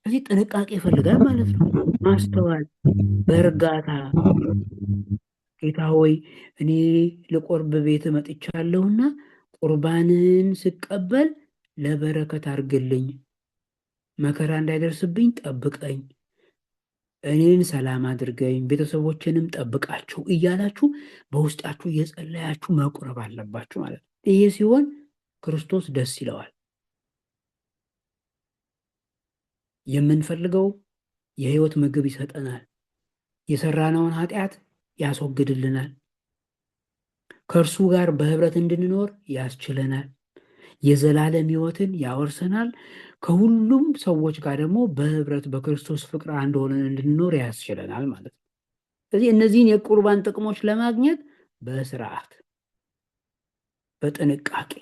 ስለዚህ ጥንቃቄ ይፈልጋል ማለት ነው። ማስተዋል፣ በእርጋታ ጌታ ሆይ እኔ ልቆርብ ቤት መጥቻለሁና ቁርባንን ስቀበል ለበረከት አድርግልኝ፣ መከራ እንዳይደርስብኝ ጠብቀኝ፣ እኔን ሰላም አድርገኝ፣ ቤተሰቦችንም ጠብቃቸው እያላችሁ በውስጣችሁ እየጸለያችሁ መቁረብ አለባችሁ ማለት ነው። ይሄ ሲሆን ክርስቶስ ደስ ይለዋል። የምንፈልገው የህይወት ምግብ ይሰጠናል። የሰራነውን ኃጢአት ያስወግድልናል። ከእርሱ ጋር በህብረት እንድንኖር ያስችለናል። የዘላለም ህይወትን ያወርሰናል። ከሁሉም ሰዎች ጋር ደግሞ በህብረት በክርስቶስ ፍቅር አንድ ሆነን እንድንኖር ያስችለናል ማለት ነው። ስለዚህ እነዚህን የቁርባን ጥቅሞች ለማግኘት በስርዓት በጥንቃቄ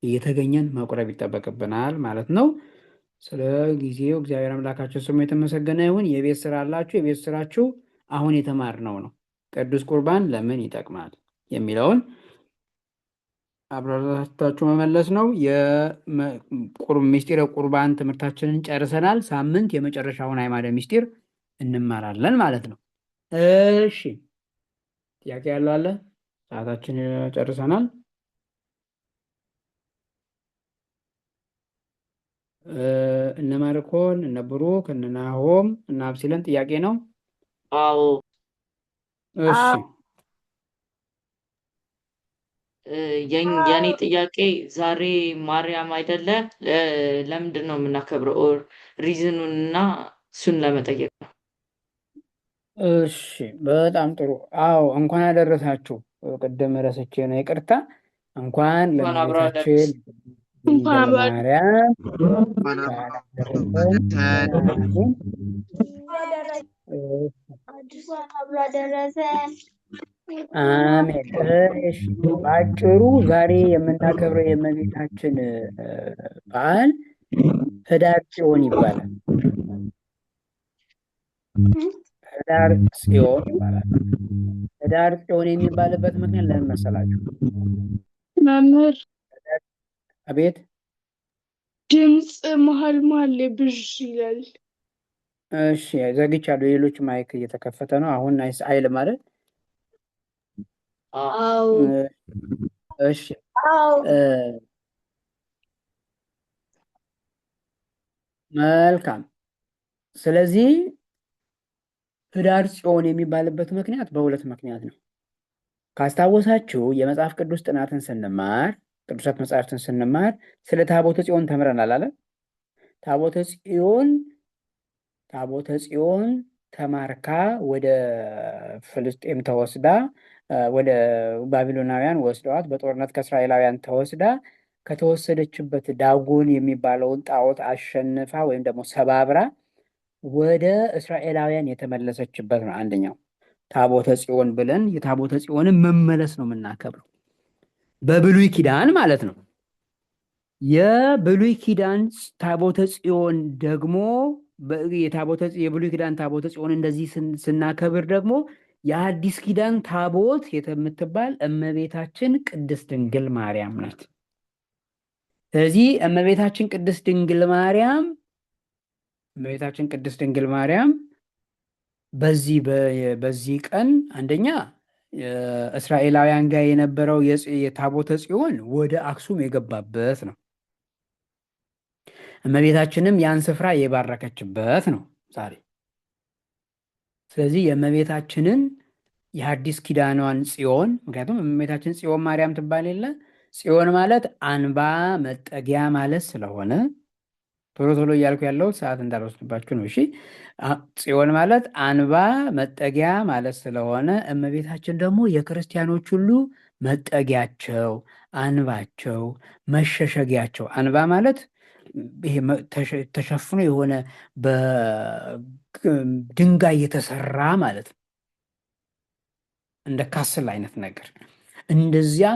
እየተገኘን መቁረብ ይጠበቅብናል ማለት ነው። ስለ ጊዜው እግዚአብሔር አምላካችን ስሙ የተመሰገነ ይሁን። የቤት ስራ አላችሁ። የቤት ስራችሁ አሁን የተማርነው ነው። ቅዱስ ቁርባን ለምን ይጠቅማል የሚለውን አብራርታችሁ መመለስ ነው። ምስጢረ ቁርባን ትምህርታችንን ጨርሰናል። ሳምንት የመጨረሻውን አዕማደ ምስጢር እንማራለን ማለት ነው። እሺ፣ ጥያቄ ያለው አለ? ሰዓታችን ጨርሰናል። እነ ማርኮን፣ እነ ብሩክ፣ እነ ናሆም እና አብሲለን ጥያቄ ነው? አዎ። እሺ የኔ ጥያቄ ዛሬ ማርያም አይደለ? ለምንድን ነው የምናከብረው? ኦር ሪዝኑን እና እሱን ለመጠየቅ ነው። እሺ በጣም ጥሩ። አዎ እንኳን አደረሳችሁ። ቅድም ረስቼ ነው፣ ይቅርታ። እንኳን እንኳን አብሮ ለእመቤታችን እንኳን ድንግል አብሮ ማርያም በዓል አደረሰን። አሜን። አዲሱ አብሮ አደረሰን። አሜን። እሺ በአጭሩ ዛሬ የምናከብረው የእመቤታችን በዓል ህዳር ጽዮን ይባላል። ህዳር ጽዮን ይባላል። ህዳር ጽዮን የሚባልበት ምክንያት ለምን መሰላችሁ? መምህር አቤት። ድምፅ መሀል መሀል ላይ ብዥ ይላል። እሺ ዘግቻለሁ። የሌሎች ማይክ እየተከፈተ ነው። አሁን አይልም ማለት። አዎ እሺ መልካም። ስለዚህ ህዳር ጽዮን የሚባልበት ምክንያት በሁለት ምክንያት ነው። ካስታወሳችሁ የመጽሐፍ ቅዱስ ጥናትን ስንማር፣ ቅዱሳት መጽሐፍትን ስንማር ስለ ታቦተ ጽዮን ተምረናል አለ። ታቦተ ጽዮን ተማርካ ወደ ፍልስጤም ተወስዳ ወደ ባቢሎናውያን ወስደዋት በጦርነት ከእስራኤላውያን ተወስዳ ከተወሰደችበት ዳጎን የሚባለውን ጣዖት አሸንፋ ወይም ደግሞ ሰባብራ ወደ እስራኤላውያን የተመለሰችበት ነው። አንደኛው ታቦተ ጽዮን ብለን የታቦተ ጽዮንን መመለስ ነው የምናከብረው፣ በብሉይ ኪዳን ማለት ነው። የብሉይ ኪዳን ታቦተ ጽዮን ደግሞ የብሉይ ኪዳን ታቦተ ጽዮን እንደዚህ ስናከብር ደግሞ የአዲስ ኪዳን ታቦት የምትባል እመቤታችን ቅድስት ድንግል ማርያም ናት። ስለዚህ እመቤታችን ቅድስት ድንግል ማርያም በዚህ ቀን አንደኛ እስራኤላውያን ጋር የነበረው የታቦተ ጽዮን ወደ አክሱም የገባበት ነው። እመቤታችንም ያን ስፍራ የባረከችበት ነው ዛሬ። ስለዚህ የእመቤታችንን የሐዲስ ኪዳኗን ጽዮን፣ ምክንያቱም እመቤታችን ጽዮን ማርያም ትባል የለ ጽዮን ማለት አንባ መጠጊያ ማለት ስለሆነ ቶሎ ቶሎ እያልኩ ያለው ሰዓት እንዳልወስድባችሁ ነው። እሺ ጽዮን ማለት አንባ መጠጊያ ማለት ስለሆነ እመቤታችን ደግሞ የክርስቲያኖች ሁሉ መጠጊያቸው፣ አንባቸው፣ መሸሸጊያቸው። አንባ ማለት ይሄ ተሸፍኖ የሆነ በድንጋይ የተሰራ ማለት ነው፣ እንደ ካስል አይነት ነገር። እንደዚያ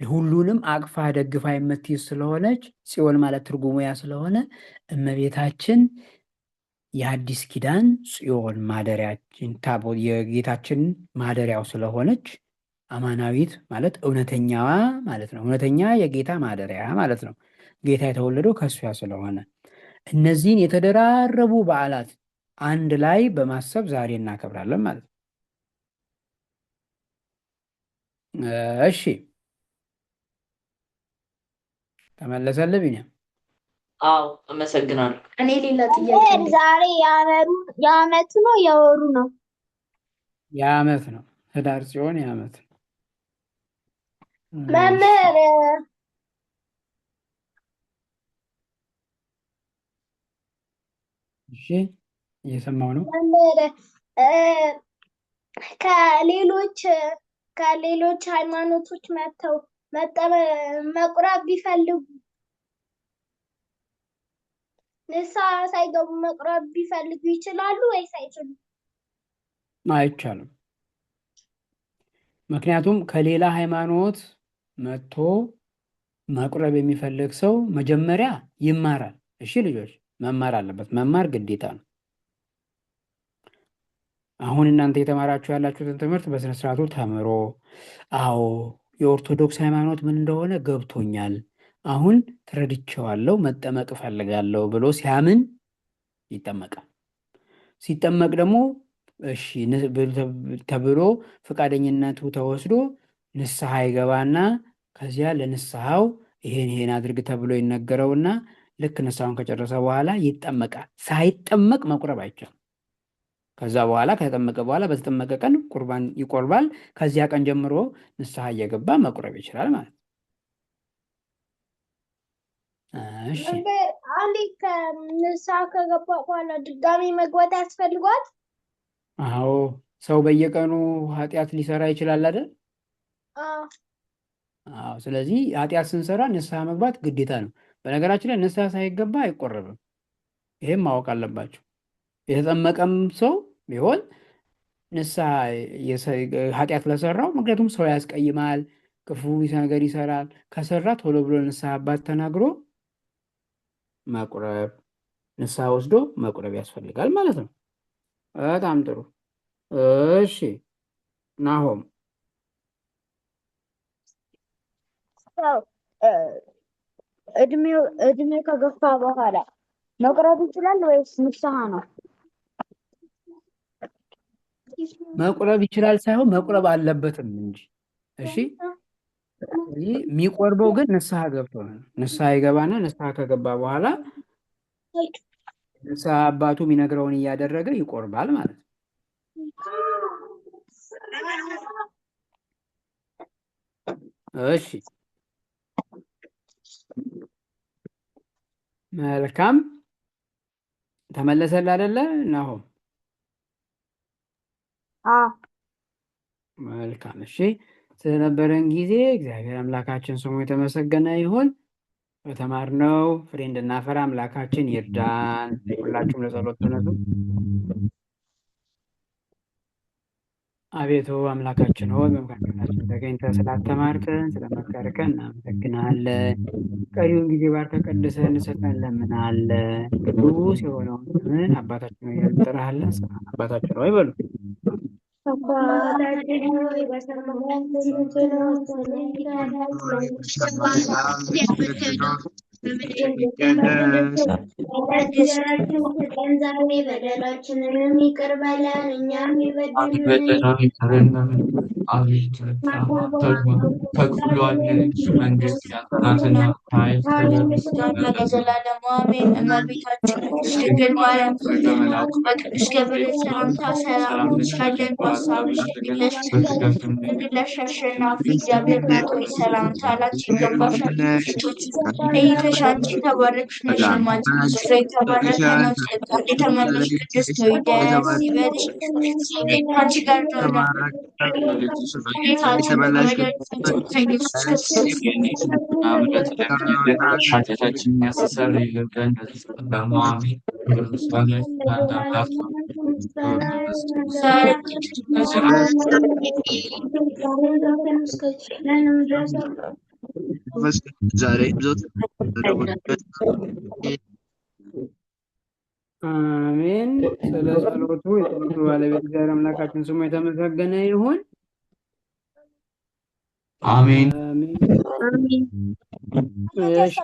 ሁሉንም አቅፋ ደግፋ የምትይዝ ስለሆነች ጽዮን ማለት ትርጉሙ ያ ስለሆነ እመቤታችን የአዲስ ኪዳን ጽዮን ማደሪያችን ታቦት የጌታችን ማደሪያው ስለሆነች አማናዊት ማለት እውነተኛዋ ማለት ነው። እውነተኛ የጌታ ማደሪያ ማለት ነው። ጌታ የተወለደው ከእሷ ስለሆነ እነዚህን የተደራረቡ በዓላት አንድ ላይ በማሰብ ዛሬ እናከብራለን ማለት ነው። እሺ ተመለሰልህ ቢኒያም? አዎ አመሰግናለሁ። እኔ ሌላ ጥያቄ አለኝ። ዛሬ የዓመቱ ነው የወሩ ነው? የዓመት ነው። ህዳር ጽዮን የዓመት ነው። መምህር እሺ እየሰማው ነው። መምህር ከሌሎች ሃይማኖቶች መጥተው መቁረብ ቢፈልጉ ንስሐ ሳይገቡ መቁረብ ቢፈልጉ ይችላሉ ወይስ አይችሉም? አይቻልም። ምክንያቱም ከሌላ ሃይማኖት መጥቶ መቁረብ የሚፈልግ ሰው መጀመሪያ ይማራል። እሺ ልጆች መማር አለበት። መማር ግዴታ ነው። አሁን እናንተ የተማራችሁ ያላችሁትን ትምህርት በስነ ስርዓቱ ተምሮ አዎ የኦርቶዶክስ ሃይማኖት ምን እንደሆነ ገብቶኛል፣ አሁን ተረድቼዋለሁ፣ መጠመቅ እፈልጋለሁ ብሎ ሲያምን ይጠመቃል። ሲጠመቅ ደግሞ እሺ ተብሎ ፈቃደኝነቱ ተወስዶ ንስሐ ይገባና ከዚያ ለንስሐው ይሄን አድርግ ተብሎ ይነገረውና ልክ ንስሐውን ከጨረሰ በኋላ ይጠመቃል። ሳይጠመቅ መቁረብ አይቻልም። ከዛ በኋላ ከተጠመቀ በኋላ በተጠመቀ ቀን ቁርባን ይቆርባል። ከዚያ ቀን ጀምሮ ንስሐ እየገባ መቁረብ ይችላል ማለት ነው። እሺ መምህር አንዴ ከንስሐ ከገባ በኋላ ድጋሚ መግባት ያስፈልጓል? አዎ ሰው በየቀኑ ኃጢአት ሊሰራ ይችላል አይደል? አዎ። አዎ ስለዚህ ኃጢአት ስንሰራ ንስሐ መግባት ግዴታ ነው። በነገራችን ላይ ንስሐ ሳይገባ አይቆረብም። ይሄም ማወቅ አለባቸው። የተጠመቀም ሰው ቢሆን ንስሐ ኃጢአት ለሰራው፣ ምክንያቱም ሰው ያስቀይማል፣ ክፉ ነገር ይሰራል። ከሰራ ቶሎ ብሎ ንስሐ አባት ተናግሮ መቁረብ፣ ንስሐ ወስዶ መቁረብ ያስፈልጋል ማለት ነው። በጣም ጥሩ። እሺ ናሆም ሰው እድሜው ከገፋ በኋላ መቁረብ ይችላል ወይስ ንስሐ ነው? መቁረብ ይችላል ሳይሆን መቁረብ አለበትም እንጂ። እሺ ስለዚህ የሚቆርበው ግን ንስሐ ገብቶ ነው። ንስሐ ይገባና ንስሐ ከገባ በኋላ ንስሐ አባቱ የሚነግረውን እያደረገ ይቆርባል ማለት ነው። እሺ መልካም ተመለሰልህ አይደለ ናሆም? መልካም እሺ። ስለነበረን ጊዜ እግዚአብሔር አምላካችን ስሙ የተመሰገነ ይሁን። በተማርነው ፍሬ እንድናፈራ አምላካችን ይርዳን። ሁላችሁም ለጸሎት ተነሱ። አቤቱ አምላካችን ሆይ በመካከላችን ተገኝተህ ስላስተማርከን ስለመከርከን እናመሰግናለን። ቀሪውን ጊዜ ባርከህ ቀድሰህ እንድትሰጠን እንለምናለን። ቅዱስ የሆነውን ስምህን አባታችን ሆይ እያልን እንጠራሃለን። አባታችን ሆይ በሉ። አባታችን ሆይ በሰማያት የምትኖር ስምህ ይቀደስ እንጀራችንን ስጠን ዛሬ፣ በደላችንንም ይቅር በለን እኛም የበደሉንን መንግስት ያንተናትና ኃይል ለዘላለሙ አሜን። እመቤታችን ቅድስት ድንግል ማርያም በቅዱስ ገብርኤል ሰላምታ ሰላም እንልሻለን። በሐሳብሽ ድንግል ነሽ፣ ድንግል ነሽ። አሸናፊ እግዚአብሔር ናት ሆይ ሰላምታ ላንቺ ይገባሻል። እይተሽ አንቺ የተባረክሽ ነሽ፣ የማኅፀንሽ ፍሬ የተባረከ ነው። ጸጋን የተመላሽ ቅድስት ሆይ ደስ ይበልሽ፣ ከአንቺ ጋር ነውና ኃጢአታችንን ያስተሰርይልን ዘንድ ደግሞ አሜን። አሜን። ስለ ጸሎቱ የጸሎቱ ባለቤት እግዚአብሔር አምላካችን ስሙ የተመሰገነ ይሁን። አሜን። እሺ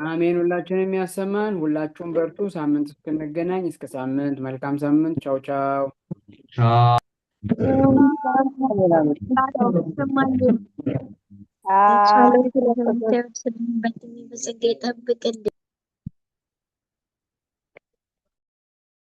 አሜን። ሁላችንም የሚያሰማን። ሁላችሁም በርቱ። ሳምንት እስክንገናኝ እስከ ሳምንት መልካም ሳምንት። ቻው ቻው። ጸሎት